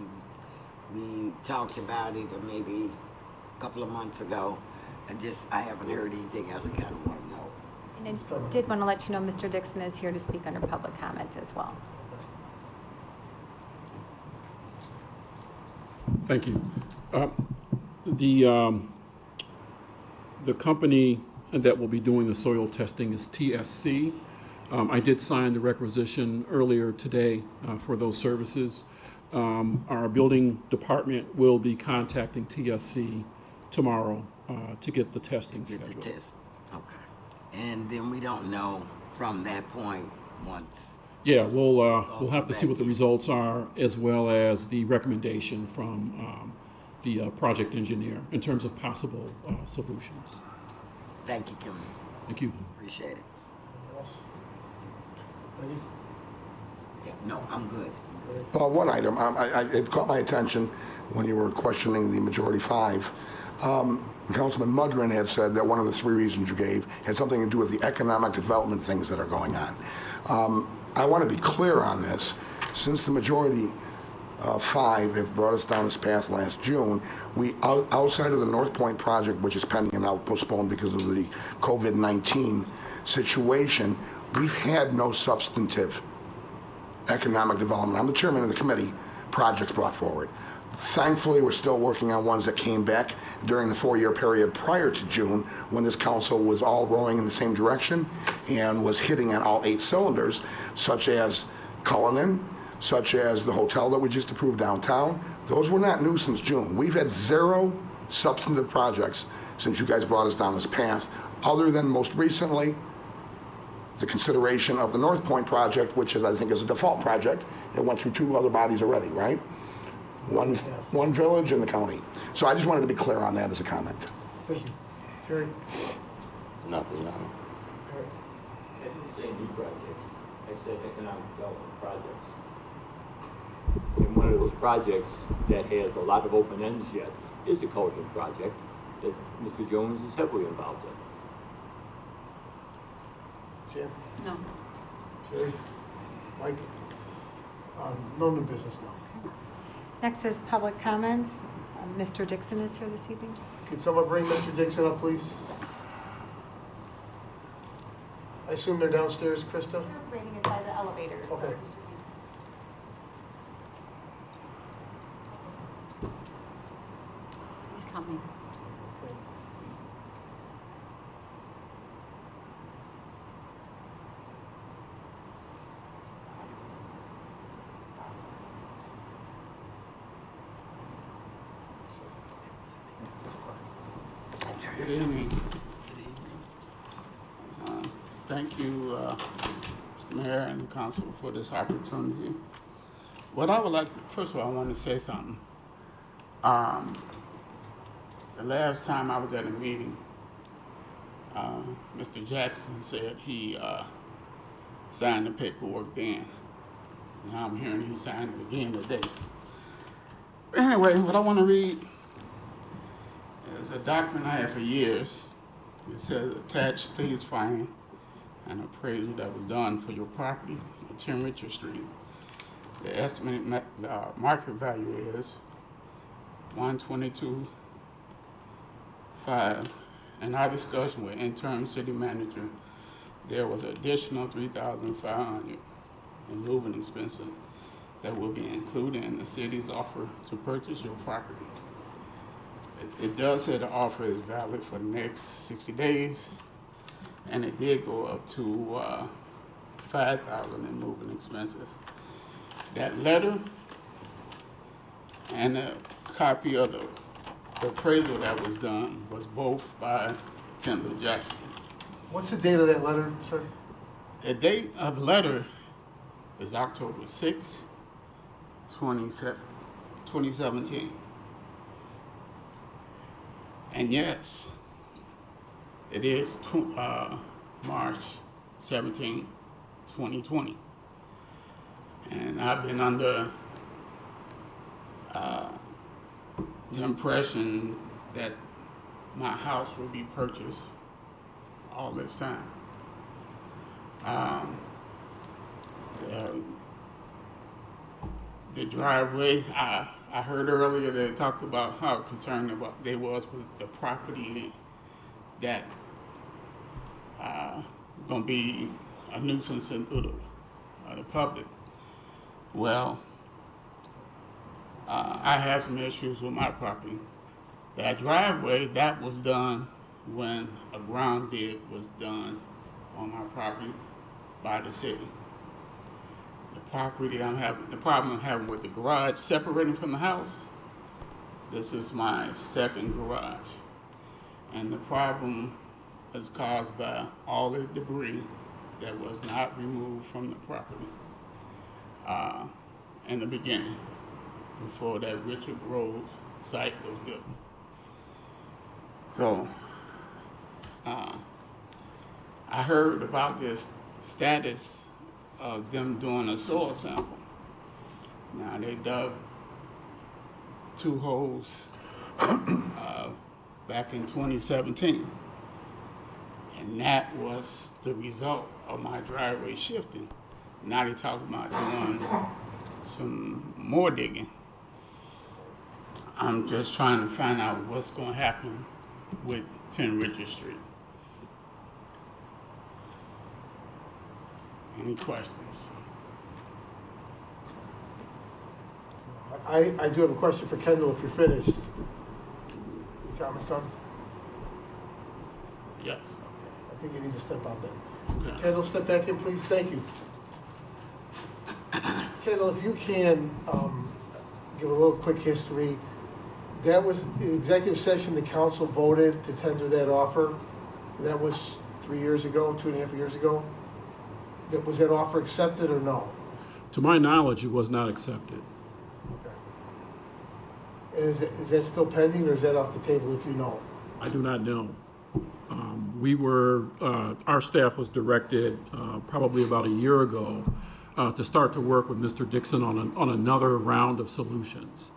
We talked about it maybe a couple of months ago. I haven't heard anything else. I kind of want to know. And I did want to let you know Mr. Dixon is here to speak under public comment as well. Thank you. The company that will be doing the soil testing is TSC. I did sign the requisition earlier today for those services. Our building department will be contacting TSC tomorrow to get the testing scheduled. Get the test. Okay. And then we don't know from that point once. Yeah, we'll have to see what the results are, as well as the recommendation from the project engineer in terms of possible solutions. Thank you, Kim. Thank you. Appreciate it. Anything else? Ready? Yeah, no, I'm good. One item, it caught my attention when you were questioning the majority 5. Councilman Mudrin had said that one of the 3 reasons you gave had something to do with the economic development things that are going on. I want to be clear on this. Since the majority 5 have brought us down this path last June, we, outside of the North Point project, which is pending and now postponed because of the COVID-19 situation, we've had no substantive economic development. I'm the chairman of the committee, projects brought forward. Thankfully, we're still working on ones that came back during the 4-year period prior to June, when this council was all rowing in the same direction and was hitting on all 8 cylinders, such as Cullinan, such as the hotel that we just approved downtown. Those were not new since June. We've had 0 substantive projects since you guys brought us down this path, other than most recently the consideration of the North Point project, which is, I think, is a default project. It went through 2 other bodies already, right? One village and the county. So I just wanted to be clear on that as a comment. Thank you. Terry? Nothing, no. Eric? I didn't say new projects, I said economic development projects. And one of those projects that has a lot of open ends yet is the Cullinan project that Mr. Jones is heavily involved in. Jan? No. Terry? Mike? No new business, no. Next is public comments. Mr. Dixon is here this evening. Can someone bring Mr. Dixon up, please? I assume they're downstairs, Krista? They're waiting inside the elevators. so- Okay. He's coming. Good evening. Thank you, Mr. Mr. Mayor and the council for this opportunity. What I would like, first of all, I want to say something. The last time I was at a meeting, Mr. Jackson said he signed the paperwork then. Now I'm hearing he signed it again today. But anyway, what I want to read is a document I had for years. It says, attached, please find an appraisal that was done for your property at 10 Richard Street. The estimated market value is $122,500. In our discussion with interim city manager, there was additional $3,500 in moving expenses that will be included in the city's offer to purchase your property. It does say the offer is valid for the next 60 days, and it did go up to $5,000 in moving expenses. That letter and a copy of the appraisal that was done was both by Kendall Jackson. What's the date of that letter, sir? The date of the letter is October 6, 2017. And yes, it is March 17, 2020. And I've been under the impression that my house will be purchased all this time. The driveway, I heard earlier they talked about how concerned about they was with the property that gonna be a nuisance to the public. Well, I have some issues with my property. That driveway, that was done when a ground dig was done on my property by the city. The problem I'm having with the garage separating from the house, this is my second garage. And the problem is caused by all the debris that was not removed from the property in the beginning, before that Richard Grove site was built. So, I heard about this status of them doing a soil sample. Now, they dug 2 holes back in 2017. And that was the result of my driveway shifting. Now they're talking about doing some more digging. I'm just trying to find out what's going to happen with 10 Richard Street. Any questions? I do have a question for Kendall if you're finished. Your comments done? Yes. I think you need to step out then. Okay. Kendall, step back in, please. Thank you. Kendall, if you can give a little quick history. That was the executive session, the council voted to tender that offer. That was 3 years ago, 2.5 years ago. Was that offer accepted or no? To my knowledge, it was not accepted. Okay. And is that still pending, or is that off the table if you know? I do not know. Our staff was directed probably about a year ago to start to work with Mr. Dixon on another round of solutions.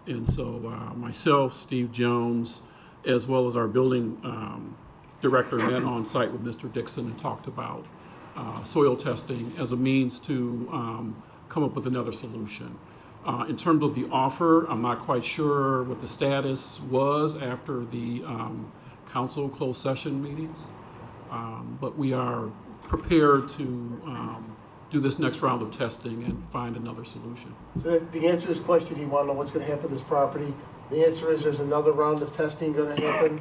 And so myself, Steve Jones, as well as our building director met on site with Mr. Dixon and talked about soil testing as a means to come up with another solution. In terms of the offer, I'm not quite sure what the status was after the council closed session meetings, but we are prepared to do this next round of testing and find another solution. So the answer to his question, you want to know what's going to happen to this property. The answer is there's another round of testing going to happen,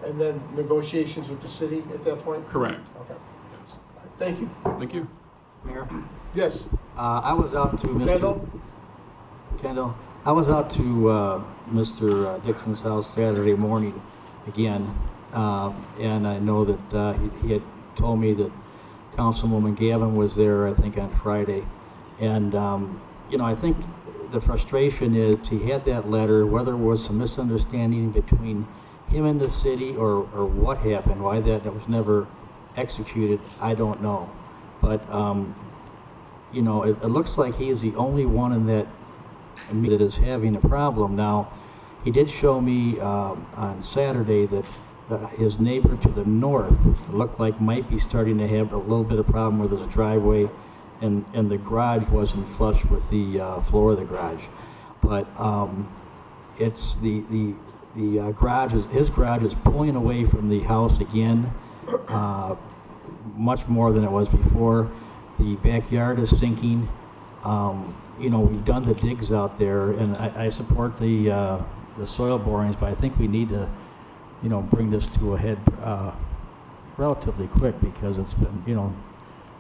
and then negotiations with the city at that point? Correct. Okay. Thank you. Thank you. Mayor? Yes. I was out to Mr. Kendall. I was out to Mr. Dixon's house Saturday morning again, and I know that he had told me that Councilwoman Gavin was there, I think, on Friday. And, I think the frustration is he had that letter, whether it was some misunderstanding between him and the city or what happened, why that was never executed, I don't know. But, it looks like he's the only one in that is having a problem. Now, he did show me on Saturday that his neighbor to the north looked like might be starting to have a little bit of problem with his driveway, and the garage wasn't flush with the floor of the garage. But it's the garage his garage is pulling away from the house again, much more than it was before. The backyard is sinking. We've done the digs out there, and I support the soil borings, but I think we need to, bring this to a head relatively quick, because it's been,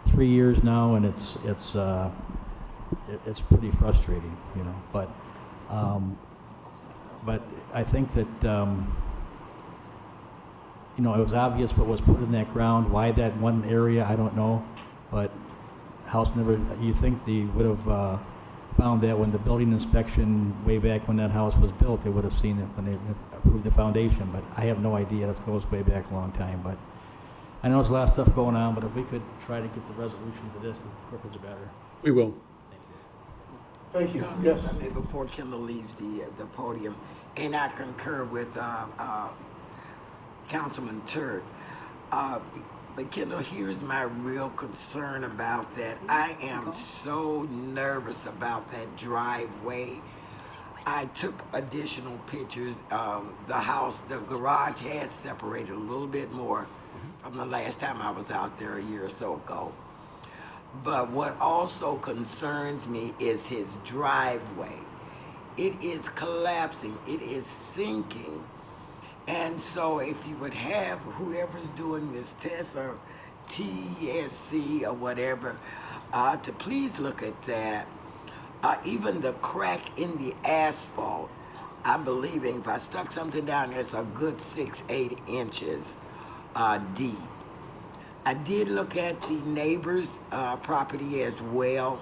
3 years now, and it's pretty frustrating, But I think that it was obvious what was put in that ground. Why that one area, I don't know, but house never. You think they would have found that when the building inspection way back when that house was built, they would have seen it when they approved the foundation. But I have no idea. That goes way back a long time. But I know there's a lot of stuff going on. But if we could try to get the resolution for this, the quicker the better. We will. Thank you. Yes. Before Kendall leaves the podium, and I concur with Councilman Turk. But Kendall, here's my real concern about that. I am so nervous about that driveway. I took additional pictures. The garage has separated a little bit more from the last time I was out there a year or so ago. But what also concerns me is his driveway. It is collapsing. It is sinking. And so if you would have whoever's doing this test, or TSC or whatever, to please look at that. Even the crack in the asphalt, I'm believing if I stuck something down there, it's a good 6-8 inches deep. I did look at the neighbor's property as well.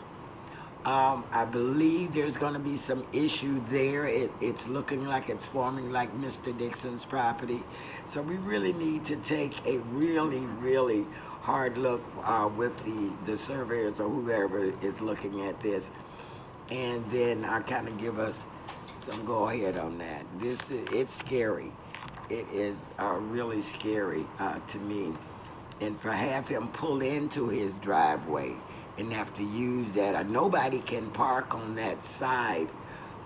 I believe there's going to be some issue there. It's looking like it's forming like Mr. Dixon's property. So we really need to take a really, really hard look with the surveyors or whoever is looking at this. And then kind of give us some go ahead on that. It's scary. It is really scary to me. And for have him pull into his driveway and have to use that. Nobody can park on that side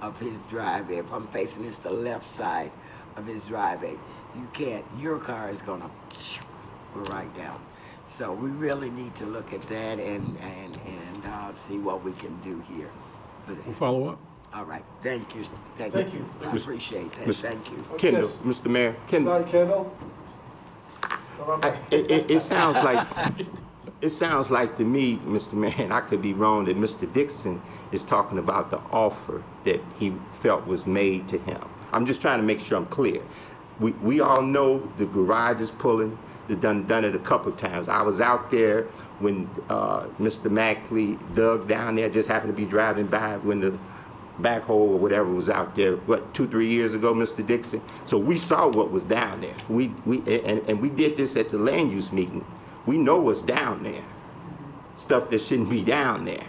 of his driveway. If I'm facing this, the left side of his driveway, you can't. Your car is gonna go right down. So we really need to look at that and see what we can do here. We'll follow up. All right. Thank you. Thank you. I appreciate that. Thank you. Kendall, Mr. Mayor, Kendall. Sorry, Kendall. It sounds like to me, Mr. Mayor, and I could be wrong, that Mr. Dixon is talking about the offer that he felt was made to him. I'm just trying to make sure I'm clear. We all know the garage is pulling. They've done it a couple of times. I was out there when Mr. Mackley dug down there, just happened to be driving by when the backhoe or whatever was out there, 2-3 years ago, Mr. Dixon? So we saw what was down there. We did this at the land use meeting. We know what's down there, stuff that shouldn't be down there.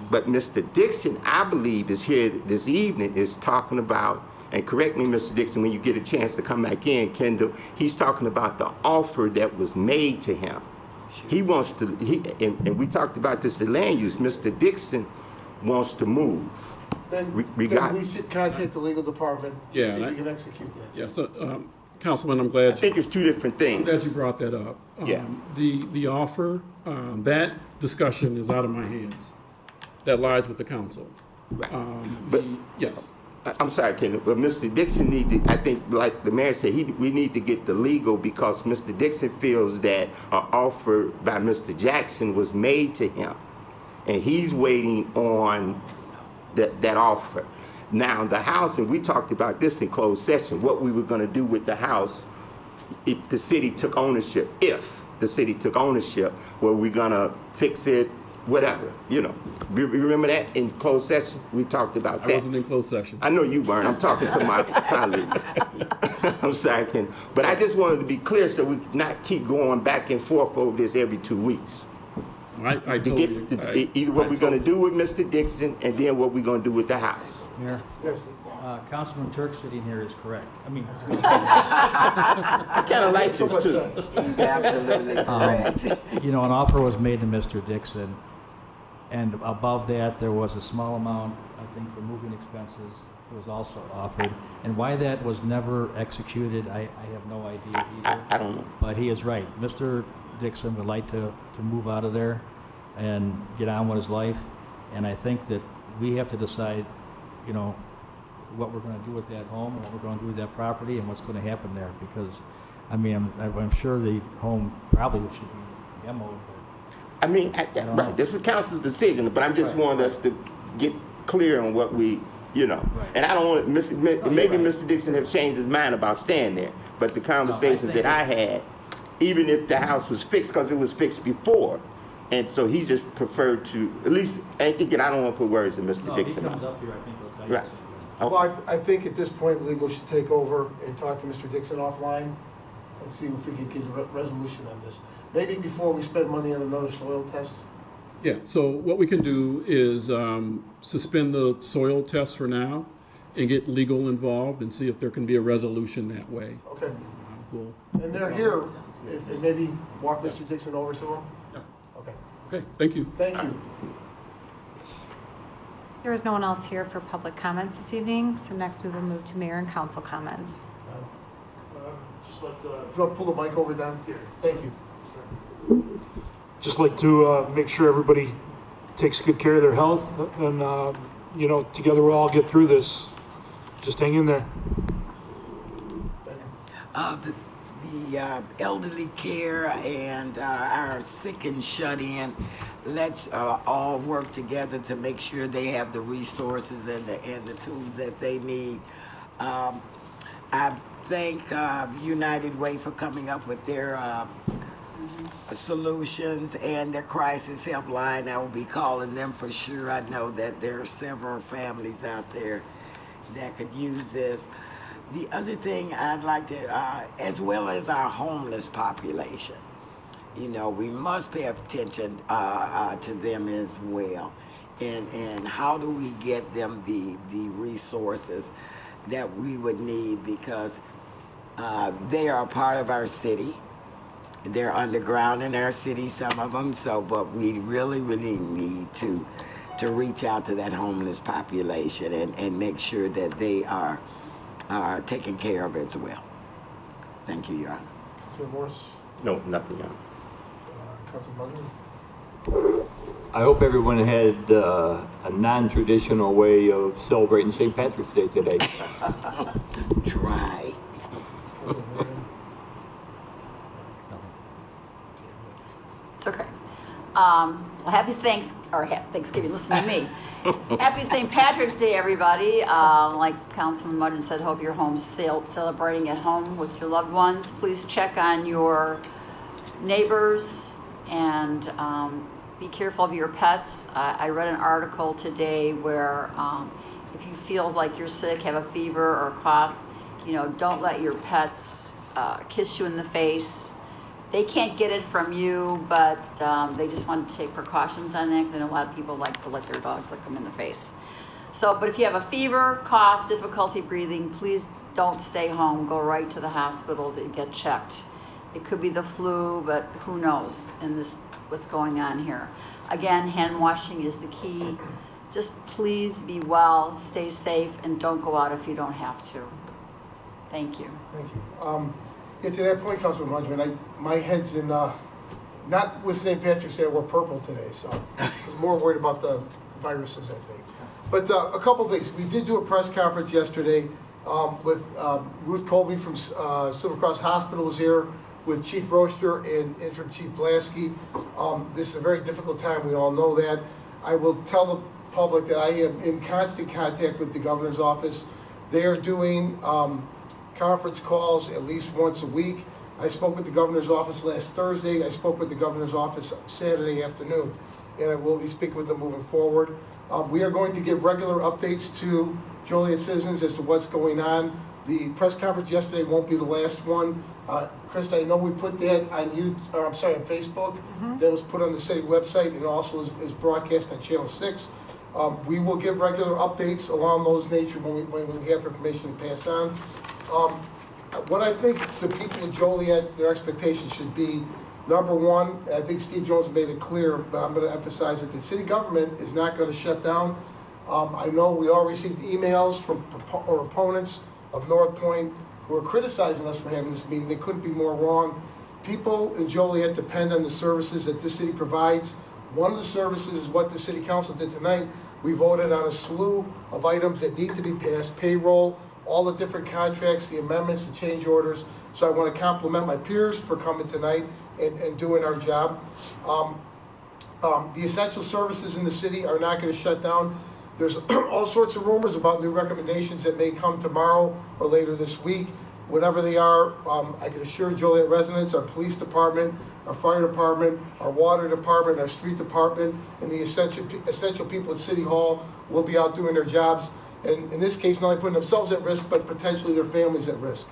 But Mr. Dixon, I believe, is here this evening, is talking about, and correct me, Mr. Dixon, when you get a chance to come back in, Kendall, he's talking about the offer that was made to him. He wants to, and we talked about this at land use, Mr. Dixon wants to move. Then we should contact the legal department and see if we can execute that. Yeah, so, Councilman, I'm glad. I think it's two different things. I'm glad you brought that up. Yeah. The offer, that discussion is out of my hands. That lies with the council. Right. Yes. I'm sorry, Kendall, but Mr. Dixon needs to, I think, like the mayor said, we need to get the legal, because Mr. Dixon feels that an offer by Mr. Jackson was made to him, and he's waiting on that offer. Now, the house, and we talked about this in closed session, what we were going to do with the house if the city took ownership, if the city took ownership, where we're gonna fix it, whatever, you know. Remember that in closed session? We talked about that. I wasn't in closed session. I know you weren't. I'm talking to my colleague. I'm sorry, Ken. But I just wanted to be clear so we not keep going back and forth over this every 2 weeks. I totally, Either what we're gonna do with Mr. Dixon and then what we're gonna do with the house. Mayor, Yes. Councilman Turk sitting here is correct. I mean, I kinda like So this much too. sense. He's absolutely correct. you know, an offer was made to Mr. Dixon, and above that, there was a small amount, I think, for moving expenses that was also offered. And why that was never executed, I have no idea either. I don't know. But he is right. Mr. Dixon would like to move out of there and get on with his life. And I think that we have to decide, you know, what we're going to do with that home, and what we're going to do with that property, and what's going to happen there. Because, I mean, I'm sure the home probably should be demoed. I mean, don't right, know. this is council's decision, but I'm just wanting us to get clear on what we, you know. Right. And I don't want, you're maybe right. Mr. Dixon have changed his mind about staying there, but the conversations think that I had, even if the house was fixed, because it was fixed before, and so he just preferred to, at least, and again, I don't want to put words in Mr. No, if he Dixon's comes mouth. up here, I think he'll tell you. Right. the same thing. Well, I think at this point, legal should take over and talk to Mr. Dixon offline and see if we can get a resolution on this. Maybe before we spend money on another soil test. Yeah, so what we can do is suspend the soil test for now and get legal involved and see if there can be a resolution that way. Okay. We'll- And they're here, if maybe walk Mr. Dixon over to them? Yeah. Okay. Okay, thank you. Thank you. There is no one else here for public comments this evening, so next we will move to mayor and council comments. Just like to, If you want to pull the mic over, Don? Here. Thank you. just like to make sure everybody takes good care of their health, and you know, together we'll all get through this. Just hang in there. The elderly care and our sick and shut in, let's all work together to make sure they have the resources and the tools that they need. I thank United Way for coming up with their solutions and their crisis helpline. I will be calling them for sure. I know that there are several families out there that could use this. The other thing I'd like to, as well as our homeless population, you know, we must pay attention to them as well. And how do we get them the resources that we would need, because they are a part of our city. They're underground in our city, some of them, so, but we really, really need to reach out to that homeless population and make sure that they are taken care of as well. Thank you, Your Honor. Councilman Morris? No, nothing else. Councilman Mugger? I hope everyone had a non-traditional way of celebrating St. Patrick's Day today. Try. It's okay. Well, happy Thanksgiving. Listen to me. Happy St. Patrick's Day, everybody. Like Councilman Mudden said, hope you're home celebrating at home with your loved ones. Please check on your neighbors and be careful of your pets. I read an article today where if you feel like you're sick, have a fever or a cough, you know, don't let your pets kiss you in the face. They can't get it from you, but they just want to take precautions on that, because I know a lot of people like to let their dogs lick them in the face. So, but if you have a fever, cough, difficulty breathing, please don't stay home. Go right to the hospital to get checked. It could be the flu, but who knows in this what's going on here. Again, hand washing is the key. Just please be well, stay safe, and don't go out if you don't have to. Thank you. Thank you. Yeah, to that point, Councilman Mudgman, my head's in, not with St. Patrick's Day, we're purple today, so I was more worried about the viruses, I think. But a couple things. We did do a press conference yesterday with Ruth Colby from Silver Cross Hospital was here, with Chief Roaster and Interim Chief Blasky. This is a very difficult time, we all know that. I will tell the public that I am in constant contact with the governor's office. They are doing conference calls at least once a week I spoke with the governor's office last Thursday. I spoke with the governor's office Saturday afternoon, and I will be speaking with them moving forward. We are going to give regular updates to Joliet citizens as to what's going on. The press conference yesterday won't be the last one. Krista, I know we put that on on Facebook. That was put on the city website and also is broadcast on Channel 6. We will give regular updates along those nature when we have information to pass on. What I think the people of Joliet, their expectations should be, number one, I think Steve Jones made it clear, but I'm going to emphasize that the city government is not going to shut down. I know we all received emails from opponents of North Point who are criticizing us for having this meeting. They couldn't be more wrong. People in Joliet depend on the services that this city provides. One of the services is what the city council did tonight. We voted on a slew of items that need to be passed, payroll, all the different contracts, the amendments, the change orders. So I want to compliment my peers for coming tonight and doing our job. The essential services in the city are not going to shut down. There's all sorts of rumors about new recommendations that may come tomorrow or later this week. Whatever they are, I can assure Joliet residents, our police department, our fire department, our water department, our street department, and the essential people at City Hall will be out doing their jobs. And in this case, not only putting themselves at risk, but potentially their families at risk.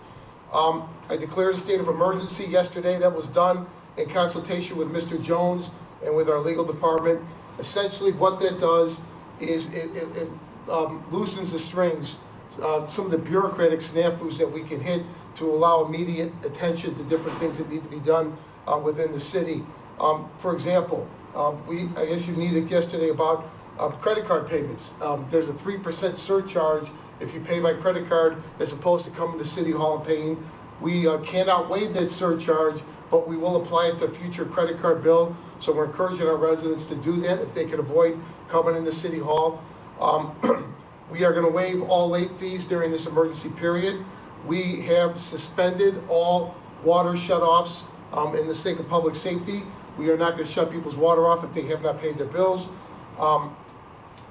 I declared a state of emergency yesterday. That was done in consultation with Mr. Jones and with our legal department. Essentially, what that does is it loosens the strings, some of the bureaucratic snafus that we can hit to allow immediate attention to different things that need to be done within the city. For example, I issued an edict yesterday about credit card payments. There's a 3% surcharge if you pay by credit card as opposed to coming to City Hall and paying. We cannot waive that surcharge, but we will apply it to a future credit card bill. So we're encouraging our residents to do that if they can avoid coming into City Hall. We are going to waive all late fees during this emergency period. We have suspended all water shutoffs in the sake of public safety. We are not going to shut people's water off if they have not paid their bills.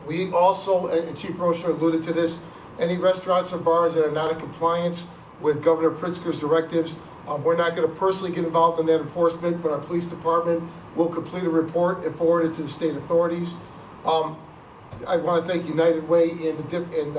We also, and Chief Rocher alluded to this, any restaurants or bars that are not in compliance with Governor Pritzker's directives, we're not going to personally get involved in that enforcement, but our police department will complete a report and forward it to the state authorities. I want to thank United Way and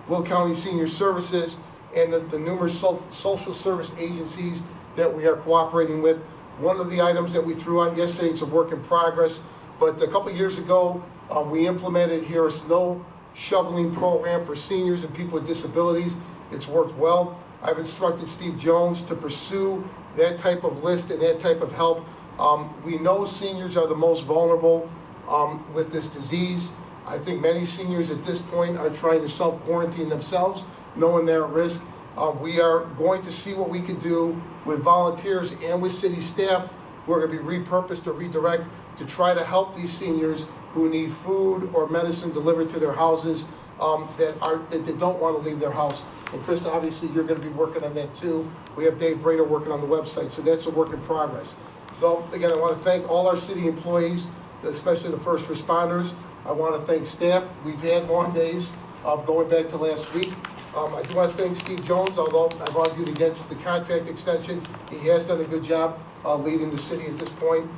Will County Senior Services and the numerous social service agencies that we are cooperating with. One of the items that we threw out yesterday is a work in progress, but a couple of years ago, we implemented here a snow shoveling program for seniors and people with disabilities. It's worked well. I've instructed Steve Jones to pursue that type of list and that type of help. We know seniors are the most vulnerable with this disease. I think many seniors at this point are trying to self-quarantine themselves, knowing they're at risk. We are going to see what we can do with volunteers and with city staff who are going to be repurposed or redirect to try to help these seniors who need food or medicine delivered to their houses that don't want to leave their house. And Krista, obviously you're going to be working on that too. We have Dave Brainer working on the website, so that's a work in progress. So again, I want to thank all our city employees, especially the first responders. I want to thank staff. We've had long days going back to last week. I do want to thank Steve Jones, although I've argued against the contract extension. He has done a good job leading the city at this point.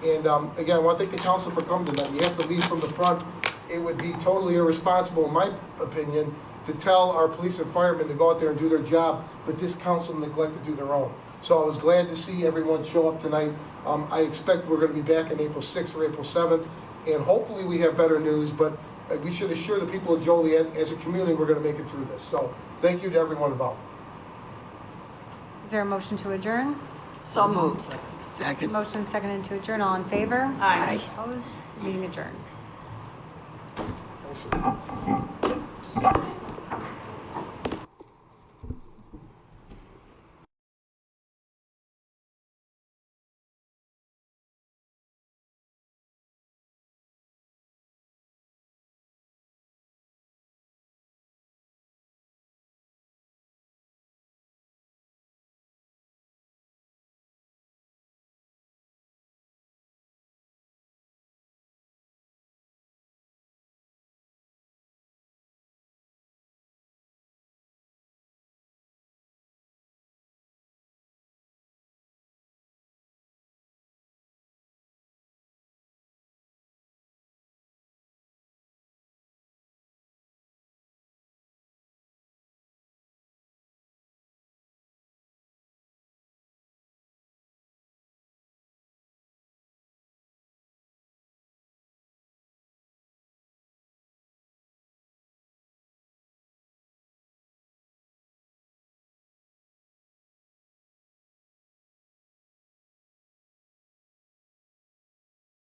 And again, I want to thank the council for coming tonight. You have to lead from the front. It would be totally irresponsible, in my opinion, to tell our police and firemen to go out there and do their job, but this council neglect to do their own. So I was glad to see everyone show up tonight. I expect we're going to be back on April 6th or April 7th, and hopefully we have better news, but we should assure the people of Joliet, as a community, we're going to make it through this. So thank you to everyone involved. Is there a motion to adjourn? So moved. Second. Motion seconded to adjourn. All in favor? Aye. Opposed? Meeting adjourned. Thanks for